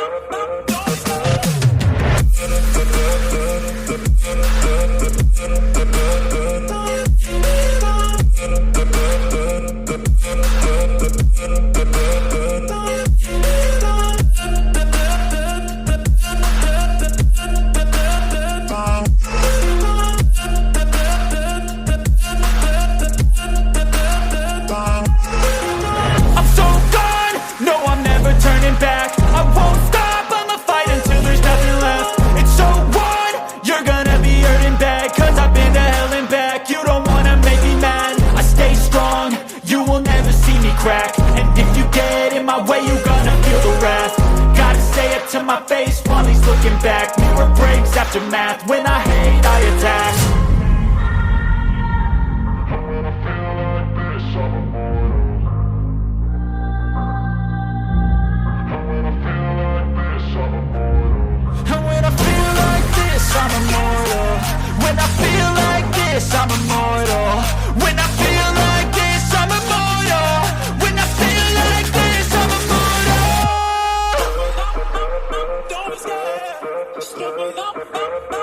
I'm so gone, no I'm never turning back. I won't stop, I'ma fight until there's nothing left. It's so on, you're gonna be hurting bad. Cause I've been to hell and back. You don't wanna make me mad. I stay strong, you will never see me crack. And if you get in my way, you're gonna feel the wrath. Gotta say it to my face while he's looking back. Mirror breaks after math. When I hate, I attack. And when I feel like this, I'm immortal. When I feel like this, I'm immortal. When I feel like this, I'm immortal. When I feel like this, I'm immortal. Don't be scared.